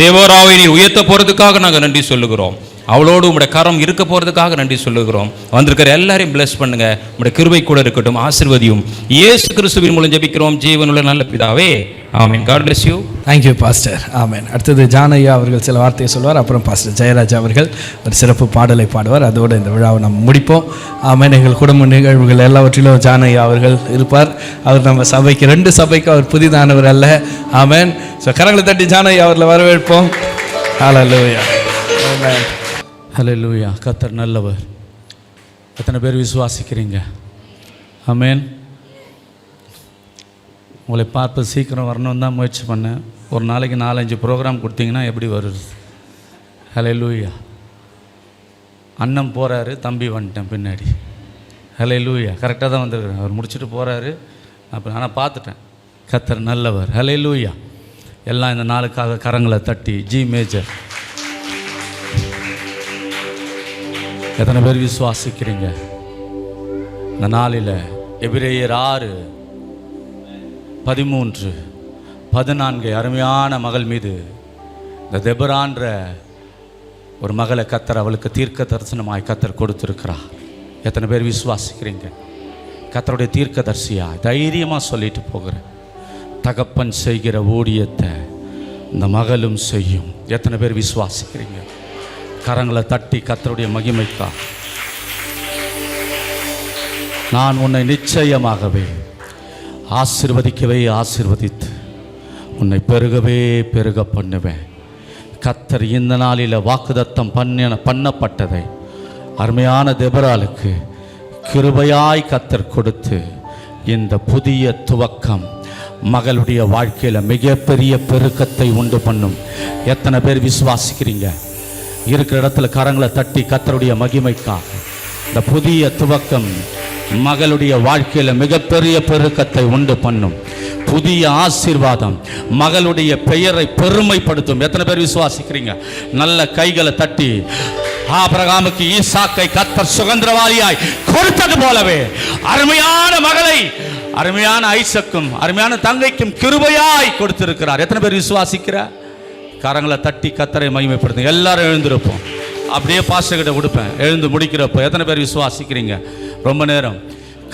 [SPEAKER 8] தெபோராவை நீ உயர்த்த போகிறதுக்காக நாங்கள் நன்றி சொல்லுகிறோம். அவளோடு உங்களுடைய கரம் இருக்க போகிறதுக்காக நன்றி சொல்லுகிறோம். வந்திருக்கிற எல்லாரையும் பிளஸ் பண்ணுங்க. உங்களுடைய கிருபை கூட இருக்கட்டும், ஆசீர்வதியும். இயேசு கிறிஸ்துவின் மூலம் ஜெபிக்கிறோம் ஜீவனுள்ள நல்ல பிதாவே, ஆமென். God bless you.
[SPEAKER 1] Thank you pastor. ஆமென். அடுத்தது ஜானையா அவர்கள் சில வார்த்தையை சொல்வார். அப்புறம் பாஸ்டர் ஜெயராஜ் அவர்கள் ஒரு சிறப்பு பாடலை பாடுவார். அதோடு இந்த விழாவை நம்ம முடிப்போம். ஆமென். எங்கள் குடும்ப நிகழ்வுகள் எல்லாவற்றிலும் ஜானையா அவர்கள் இருப்பார். அவர் நம்ம சபைக்கு 2 சபைக்கு அவர் புதிதானவர் அல்ல. ஆமென். ஸோ கரங்களை தட்டி ஜானையா அவர்களை வரவேற்போம். ஹல்லேலூயா. ஆமென்.
[SPEAKER 5] ஹல்லேலூயா. கர்த்தர் நல்லவர். எத்தனை பேர் விசுவாசிக்கிறீங்க? ஆமென். உங்களை பார்ப்பது சீக்கிரம் வரணும் தான் முயற்சி பண்ணேன். ஒரு நாளைக்கு 4-5 ப்ரோக்ராம் கொடுத்தீங்கன்னா எப்படி வருது? ஹல்லேலூயா. அண்ணன் போகிறாரு, தம்பி வந்துட்டேன் பின்னாடி. ஹல்லேலூயா. கரெக்டாக தான் வந்திருக்கிறேன். அவர் முடிச்சுட்டு போகிறாரு, அப்போ நான் பார்த்துட்டேன். கர்த்தர் நல்லவர். ஹல்லேலூயா. எல்லாம் இந்த நாளுக்காக கரங்களை தட்டி ஜி மேஜர். எத்தனை பேர் விசுவாசிக்கிறீங்க? இந்த நாளில் எபிரேயர் 6:13-14 அருமையான மகள் மீது இந்த தெபோரான்ற ஒரு மகளை கர்த்தர் அவளுக்கு தீர்க்க தரிசனமாய் கர்த்தர் கொடுத்துருக்கிறார். எத்தனை பேர் விசுவாசிக்கிறீங்க? கர்த்தருடைய தீர்க்கதரிசியா தைரியமாக சொல்லிட்டு போகிறேன், தகப்பன் செய்கிற ஊழியத்தை இந்த மகளும் செய்யும். எத்தனை பேர் விசுவாசிக்கிறீங்க? கரங்களை தட்டி கர்த்தருடைய மகிமைக்கா. நான் உன்னை நிச்சயமாகவே ஆசீர்வதித்து உன்னை பெருகவே பெருக பண்ணுவேன். கர்த்தர் இந்த நாளில் வாக்குதத்தம் பண்ணப்பட்டதை அருமையான தெபோராளுக்கு கிருபையாய் கர்த்தர் கொடுத்து இந்த புதிய துவக்கம் மகளுடைய வாழ்க்கையில் மிகப்பெரிய பெருக்கத்தை உண்டு பண்ணும். எத்தனை பேர் விசுவாசிக்கிறீங்க? இருக்கிற இடத்துல கரங்களை தட்டி கர்த்தருடைய மகிமைக்காக இந்த புதிய துவக்கம் மகளுடைய வாழ்க்கையில் மிகப்பெரிய பெருக்கத்தை உண்டு பண்ணும். புதிய ஆசீர்வாதம் மகளுடைய பெயரை பெருமைப்படுத்தும். எத்தனை பேர் விசுவாசிக்கிறீங்க? நல்ல கைகளை தட்டி ஆபிரகாமுக்கு ஈசாக்கை கர்த்தர் சுதந்திரவாளியாய் கொடுத்தது போலவே அருமையான மகளை அருமையான ஐசக்கும் அருமையான தங்கைக்கும் கிருபையாய் கொடுத்திருக்கிறார். எத்தனை பேர் விசுவாசிக்கிறார்? கரங்களை தட்டி கர்த்தரை மகிமைப்படுத்துங்க. எல்லாரும் எழுந்திருப்போம். அப்படியே பாஸ்டர் கிட்ட கொடுப்பேன். எழுந்து முடிக்கிறப்போ எத்தனை பேர் விசுவாசிக்கிறீங்க? ரொம்ப நேரம்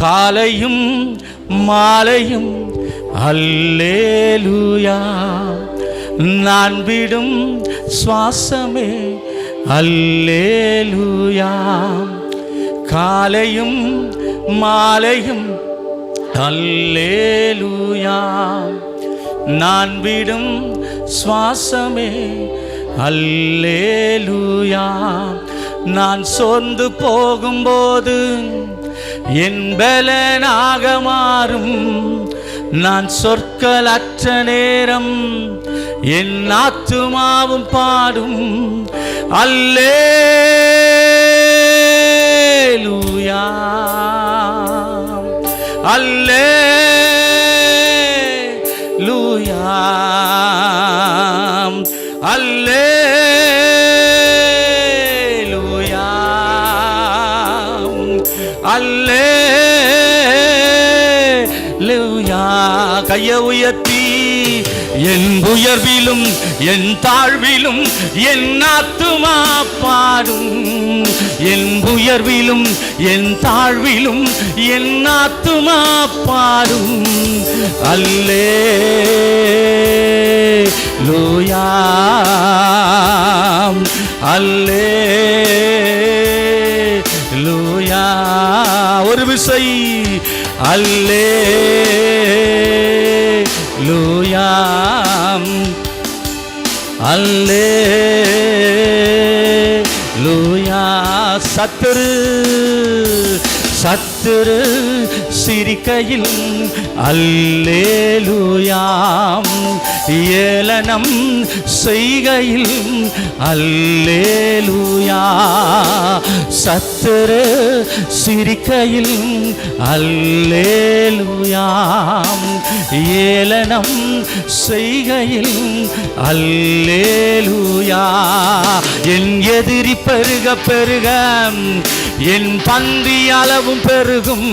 [SPEAKER 5] காலையும் மாலையும் அல்லேலூயா, நான் விடும் சுவாசமே அல்லேலூயா, காலையும் மாலையும் அல்லேலூயா, நான் விடும் சுவாசமே அல்லேலூயா, நான் சோர்ந்து போகும்போது என் பலனாக மாறும், நான் சொற்களற்ற நேரம் என் ஆத்துமாவும் பாடும் அல்லேலூயா, அல்லேலூயா, அல்லேலூயா, அல்லேலூயா. கையை உயர்த்தி என் உயர்விலும் என் தாழ்விலும் என் ஆத்துமா பாடும், என் உயர்விலும் என் தாழ்விலும் என் ஆத்துமா பாடும் அல்லேலூயா, அல்லேலூயா. ஒரு விசை அல்லேலூயா, அல்லேலூயா. சத்துரு சிரிக்கையில் அல்லேலூயா, ஏளனம் செய்கையில் அல்லேலூயா, சத்துரு சிரிக்கையில் அல்லேலூயா, ஏளனம் செய்கையில் அல்லேலூயா. என் எதிரி பெருக பெருக என் பந்தி அளவும் பெருகும்,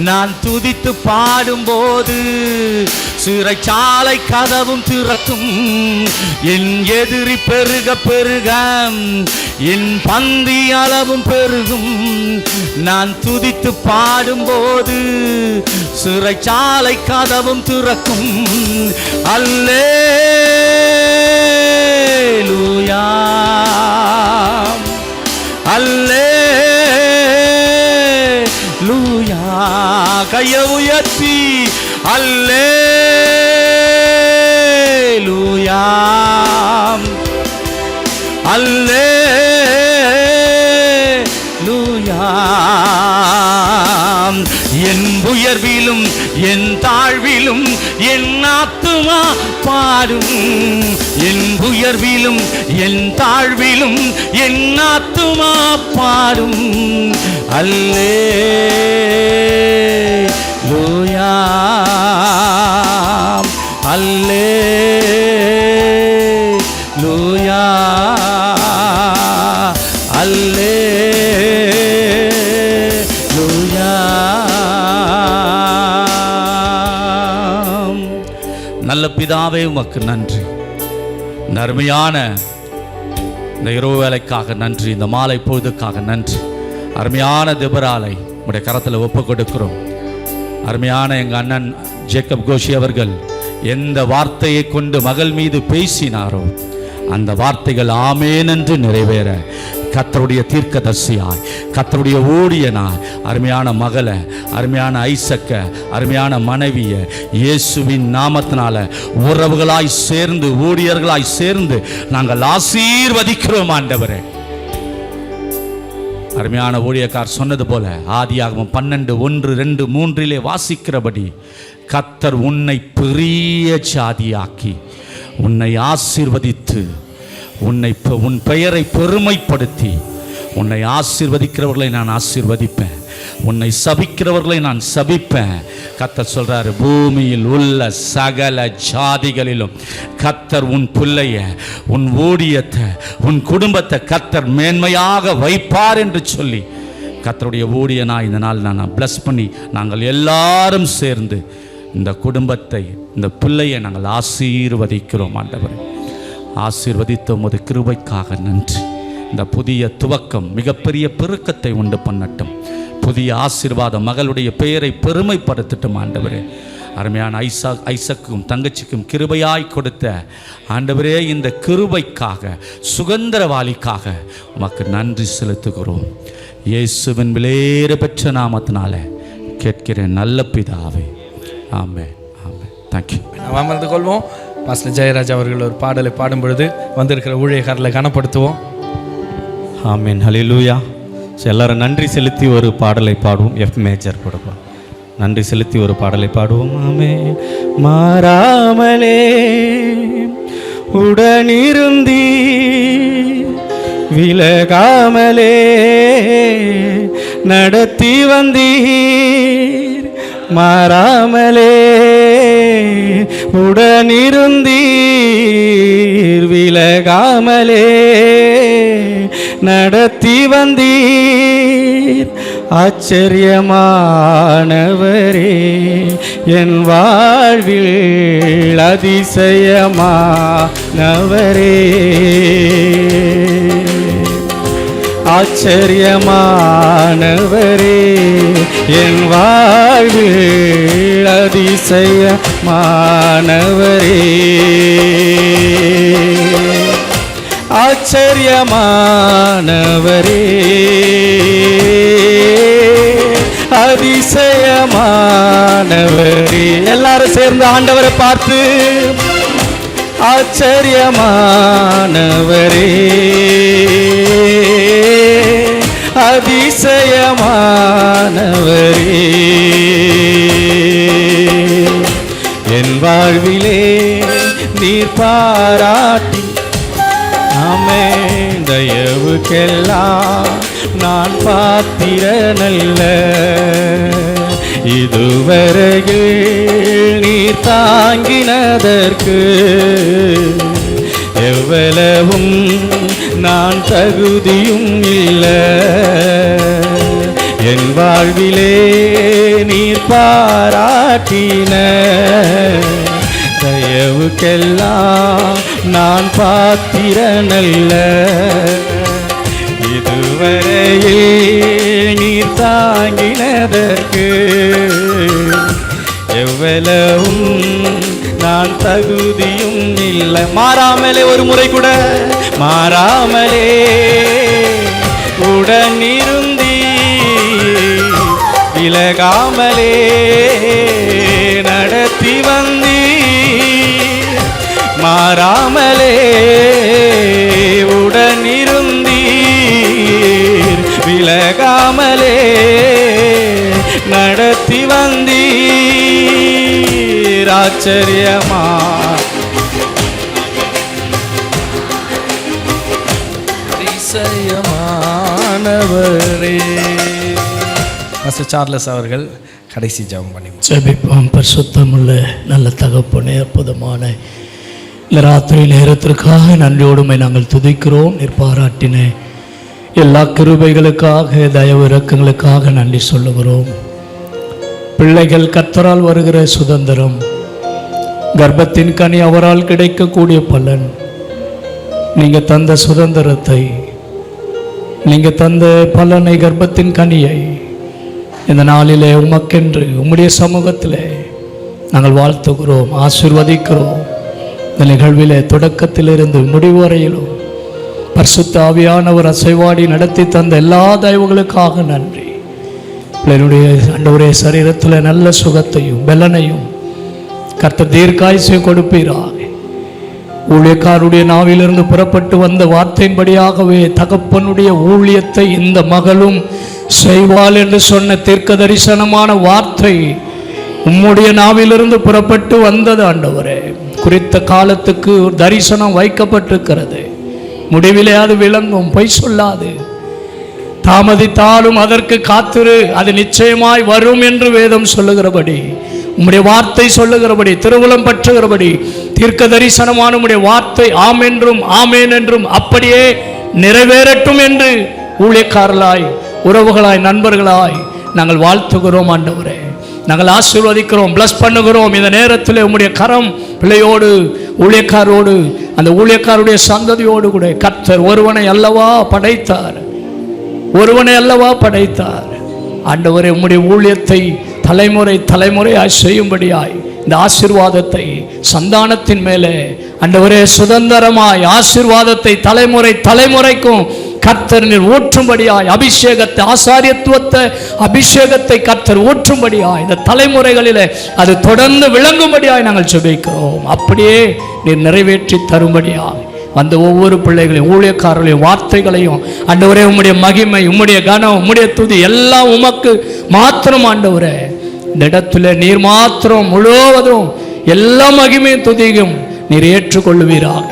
[SPEAKER 5] நான் துதித்து பாடும்போது சிறைச்சாலை கதவும் திறக்கும். என் எதிரி பெருக பெருக என் பந்தி அளவும் பெருகும், நான் துதித்து பாடும்போது சிறைச்சாலை கதவும் திறக்கும் அல்லேலூயா, அல்லேலூயா. கையை உயர்த்தி அல்லேலூயா, அல்லேலூயா. என் உயர்விலும் என் தாழ்விலும் என் ஆத்துமா பாடும், என் உயர்விலும் என் தாழ்விலும் என் ஆத்துமா பாடும் அல்லேலூயா, அல்லேலூயா, அல்லேலூயா. நல்ல பிதாவே உமக்கு நன்றி. இந்த அருமையான இந்த இரவு வேலைக்காக நன்றி, இந்த மாலை பொழுதுக்காக நன்றி. அருமையான திபராலை உடைய கரத்தில் ஒப்பு கொடுக்கிறோம். அருமையான எங்கள் அண்ணன் ஜேக்கப் கோஷி அவர்கள் எந்த வார்த்தையை கொண்டு மகள் மீது பேசினாரோ அந்த வார்த்தைகள் ஆமேன் என்று நிறைவேற கர்த்தருடைய தீர்க்கதரிசியாய், கர்த்தருடைய ஊழியனாய் அருமையான மகளை, அருமையான ஐசக்க, அருமையான மனைவிய இயேசுவின் நாமத்தினால உறவுகளாய் சேர்ந்து ஊழியர்களாய் சேர்ந்து நாங்கள் ஆசீர்வதிக்கிறோம் ஆண்டவரே. அருமையான ஊழியக்கார் சொன்னது போல ஆதியாகமம் 12:1-2-3 வாசிக்கிறபடி கர்த்தர் உன்னை பெரிய ஜாதியாக்கி உன்னை ஆசீர்வதித்து உன் பெயரை பெருமைப்படுத்தி உன்னை ஆசீர்வதிக்கிறவர்களை நான் ஆசீர்வதிப்பேன். உன்னை சபிக்கிறவர்களை நான் சபிப்பேன். கர்த்தர் சொல்றாரு, பூமியில் உள்ள சகல ஜாதிகளிலும் கர்த்தர் உன் பிள்ளைய, உன் ஊழியத்தை, உன் குடும்பத்தை கர்த்தர் மேன்மையாக வைப்பார் என்று சொல்லி கர்த்தருடைய ஊழியனாய் இந்த நாள் நான் பிளஸ் பண்ணி நாங்கள் எல்லாரும் சேர்ந்து இந்த குடும்பத்தை, இந்த பிள்ளையை நாங்கள் ஆசீர்வதிக்கிறோம். ஆண்டவரே, ஆசீர்வதித்த உமது கிருபைக்காக நன்றி. இந்த புதிய துவக்கம் மிகப்பெரிய பெருக்கத்தை உண்டு பண்ணட்டும். புதிய ஆசீர்வாதம் மகளுடைய பெயரை பெருமைப்படுத்தட்டும். ஆண்டவரே, அருமையான ஐசக்கும் தங்கச்சிக்கும் கிருபையாய் கொடுத்த ஆண்டவரே, இந்த கிருபைக்காக, சுதந்திரவாளிக்காக உமக்கு நன்றி செலுத்துகிறோம். இயேசுவின் விலையேற பெற்ற நாமத்தினால கேட்கிறேன் நல்ல பிதாவே. ஆமென், ஆமென். தேங்க்யூ.
[SPEAKER 1] நாம் அமர்ந்து கொள்வோம். பாஸ்டர் ஜெயராஜ் அவர்கள் ஒரு பாடலை பாடும் பொழுது வந்திருக்கிற ஊழியக்காரர்களை கனப்படுத்துவோம்.
[SPEAKER 9] ஆமீன், ஹல்லேலூயா. ஸோ எல்லாரும் நன்றி செலுத்தி ஒரு பாடலை பாடுவோம். எஃப் மேஜர் கொடுப்போம். நன்றி செலுத்தி ஒரு பாடலை பாடுவோம். ஆமென். மாறாமலே உடனிருந்தீ, விலகாமலே நடத்தி வந்தீர். மாறாமலே உடனிருந்தீர், விலகாமலே நடத்தி வந்தீர். ஆச்சரியமானவரே, என் வாழ்வில் அதிசயமானவரே. ஆச்சரியமானவரே, என் வாழ்வில் அதிசயமானவரே. ஆச்சரியமானவரே, அதிசயமானவரே. எல்லாரும் சேர்ந்து ஆண்டவரை பார்த்து, ஆச்சரியமானவரே, அதிசயமானவரே. என் வாழ்விலே நீர் பாராட்டி, ஆமென், தயவுக்கெல்லாம் நான் பாத்திரனல்ல. இதுவரையில் நீர் தாங்கினதற்கு எவ்வளவும் நான் தகுதியும் இல்லை. என் வாழ்விலே நீர் பாராட்டின தயவுக்கெல்லாம் நான் பாத்திரனல்ல. இதுவரையில் நீர் தாங்கினதற்கு எவ்வளவும் நான் தகுதியும் இல்லை. மாறாமலே, ஒரு முறை கூட மாறாமலே உடனிருந்தீ, விலகாமலே நடத்தி வந்தீ. மாறாமலே உடனிருந்தீர், விலகாமலே நடத்தி வந்தீர். ஆச்சரியமா
[SPEAKER 1] அதிசயமானவரே. பாஸ்டர் சார்லஸ் அவர்கள் கடைசி ஜெபம் பண்ணி
[SPEAKER 10] ஜெபிப்போம். பரிசுத்தமுள்ள நல்ல தகப்பனே, அற்புதமான இந்த ராத்திரி நேரத்திற்காக நன்றியோடுமை நாங்கள் துதிக்கிறோம். நீர் பாராட்டின எல்லா கிருபைகளுக்காக, தயவு இரக்கங்களுக்காக நன்றி சொல்லுகிறோம். பிள்ளைகள் கர்த்தரால் வருகிற சுதந்திரம், கர்ப்பத்தின் கனி அவரால் கிடைக்கக்கூடிய பலன், நீங்கள் தந்த சுதந்திரத்தை, நீங்கள் தந்த பலனை, கர்ப்பத்தின் கனியை இந்த நாளிலே உமக்கென்று உம்முடைய சமூகத்தில் நாங்கள் வாழ்த்துகிறோம், ஆசீர்வதிக்கிறோம். இந்த நிகழ்விலே தொடக்கத்திலிருந்து முடிவு வரையிலும் பரிசுத்த ஆவியானவர் அசைவாடி நடத்தி தந்த எல்லா தயவுகளுக்காக நன்றி. என்னுடைய ஆண்டவரே, சரீரத்தில் நல்ல சுகத்தையும் பலனையும் கர்த்தர் தீர்க்காயுசை கொடுப்பீராக. ஊழியக்காருடைய நாவிலிருந்து புறப்பட்டு வந்த வார்த்தையின்படியாகவே தகப்பனுடைய ஊழியத்தை இந்த மகளும் செய்வாள் என்று சொன்ன தீர்க்க தரிசனமான வார்த்தை உம்முடைய நாவிலிருந்து புறப்பட்டு வந்தது. ஆண்டவரே, குறித்த காலத்துக்கு ஒரு தரிசனம் வைக்கப்பட்டிருக்கிறது. முடிவிலே அது விளங்கும், பொய் சொல்லாது. தாமதித்தாலும் அதற்கு காத்திரு, அது நிச்சயமாய் வரும் என்று வேதம் சொல்லுகிறபடி, உம்முடைய வார்த்தை சொல்லுகிறபடி, திருவுளம் பற்றுகிறபடி, தீர்க்க தரிசனமான உம்முடைய வார்த்தை ஆம் என்றும் ஆமேன் என்றும் அப்படியே நிறைவேறட்டும் என்று ஊழியக்காரர்களாய், உறவுகளாய், நண்பர்களாய் நாங்கள் வாழ்த்துகிறோம் ஆண்டவரே. நாங்கள் ஆசீர்வதிக்கிறோம், பிளஸ் பண்ணுகிறோம். இந்த நேரத்தில் உம்முடைய கரம் பிள்ளையோடு, ஊழியக்காரோடு, அந்த ஊழியக்காருடைய சந்ததியோடு கூட கர்த்தர் ஒருவனை அல்லவா படைத்தார், ஒருவனை அல்லவா படைத்தார். ஆண்டவரே, உம்முடைய ஊழியத்தை தலைமுறை தலைமுறையாய் செய்யும்படியாய் இந்த ஆசீர்வாதத்தை சந்தானத்தின் மேலே ஆண்டவரே சுதந்திரமாய் ஆசீர்வாதத்தை தலைமுறை தலைமுறைக்கும் கர்த்தர் நீர் ஊற்றும்படியாய் அபிஷேகத்தை, ஆசாரியத்துவத்தை, அபிஷேகத்தை கர்த்தர் ஊற்றும்படியாய் இந்த தலைமுறைகளில் அது தொடர்ந்து விளங்கும்படியாய் நாங்கள் ஜெபிக்கிறோம். அப்படியே நீர் நிறைவேற்றி தரும்படியாய் வந்த ஒவ்வொரு பிள்ளைகளையும், ஊழியக்காரர்களையும், வார்த்தைகளையும் ஆண்டவரே உம்முடைய மகிமை, உம்முடைய கனம், உம்முடைய துதி எல்லாம் உமக்கு மாத்திரம் ஆண்டவரே. இந்த இடத்துல நீர் மாத்திரம் முழுவதும் எல்லா மகிமையும் துதியும் நீர் ஏற்றுக்கொள்வீராக.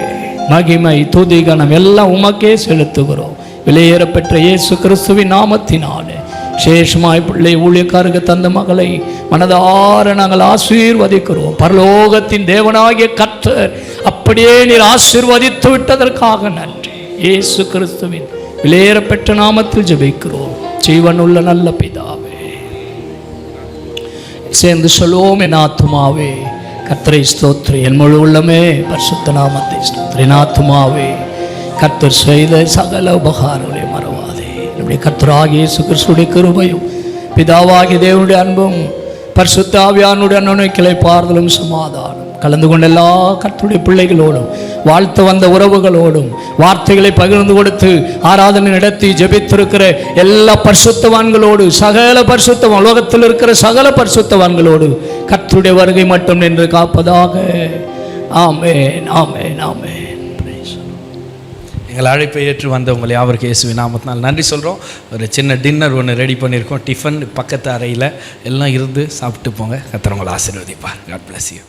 [SPEAKER 10] மகிமை, துதி, கனம் எல்லாம் உமக்கே செலுத்துகிறோம். விலையேறப்பெற்ற இயேசு கிறிஸ்துவின் நாமத்தினாலே சேஷமாய் பிள்ளை ஊழியக்காரருக்கு தந்த மகளை மனதார நாங்கள் ஆசீர்வதிக்கிறோம். பரலோகத்தின் தேவனாகிய கர்த்தர் அப்படியே நீர் ஆசீர்வதித்து விட்டதற்காக நன்றி. இயேசு கிறிஸ்துவின் விலையேறப்பெற்ற நாமத்தில் ஜெபிக்கிறோம் ஜீவனுள்ள நல்ல பிதாவே. சேர்ந்து சொல்லுவோம், என் ஆத்துமாவே கர்த்தரை ஸ்தோத்திரி, என் முழு உள்ளமே பரிசுத்த நாமத்தை ஸ்தோத்திரி. என் ஆத்துமாவே கர்த்தர் செய்த சகல உபகாரங்களை மறவாதே. நம்முடைய கர்த்தராகிய இயேசு கிறிஸ்துவின் கிருபையும் பிதாவாகிய தேவனுடைய அன்பும் பரிசுத்த ஆவியானுடைய அன்னைக்கிளை பாறுதலும் சமாதானம் கலந்து கொண்ட எல்லா கர்த்தருடைய பிள்ளைகளோடும், வாழ்த்து வந்த உறவுகளோடும், வார்த்தைகளை பகிர்ந்து கொடுத்து ஆராதனை நடத்தி ஜெபித்திருக்கிற எல்லா பரிசுத்தவான்களோடு, சகல பரிசுத்தவான் உலகத்தில் இருக்கிற சகல பரிசுத்தவான்களோடு கர்த்தருடைய வருகை மட்டும் நின்று காப்பதாக. ஆமென், ஆமென், ஆமென்.
[SPEAKER 1] எங்கள் அழைப்பை ஏற்று வந்த உங்களை யாவருக்கு இயேசுவின் நாமத்தினால் நன்றி சொல்கிறோம். ஒரு சின்ன டின்னர் ஒன்று ரெடி பண்ணியிருக்கோம். டிஃபன் பக்கத்து அறையில் எல்லாம் இருந்து சாப்பிட்டு போங்க. கர்த்தர் உங்களை ஆசீர்வதிப்பார். God bless you.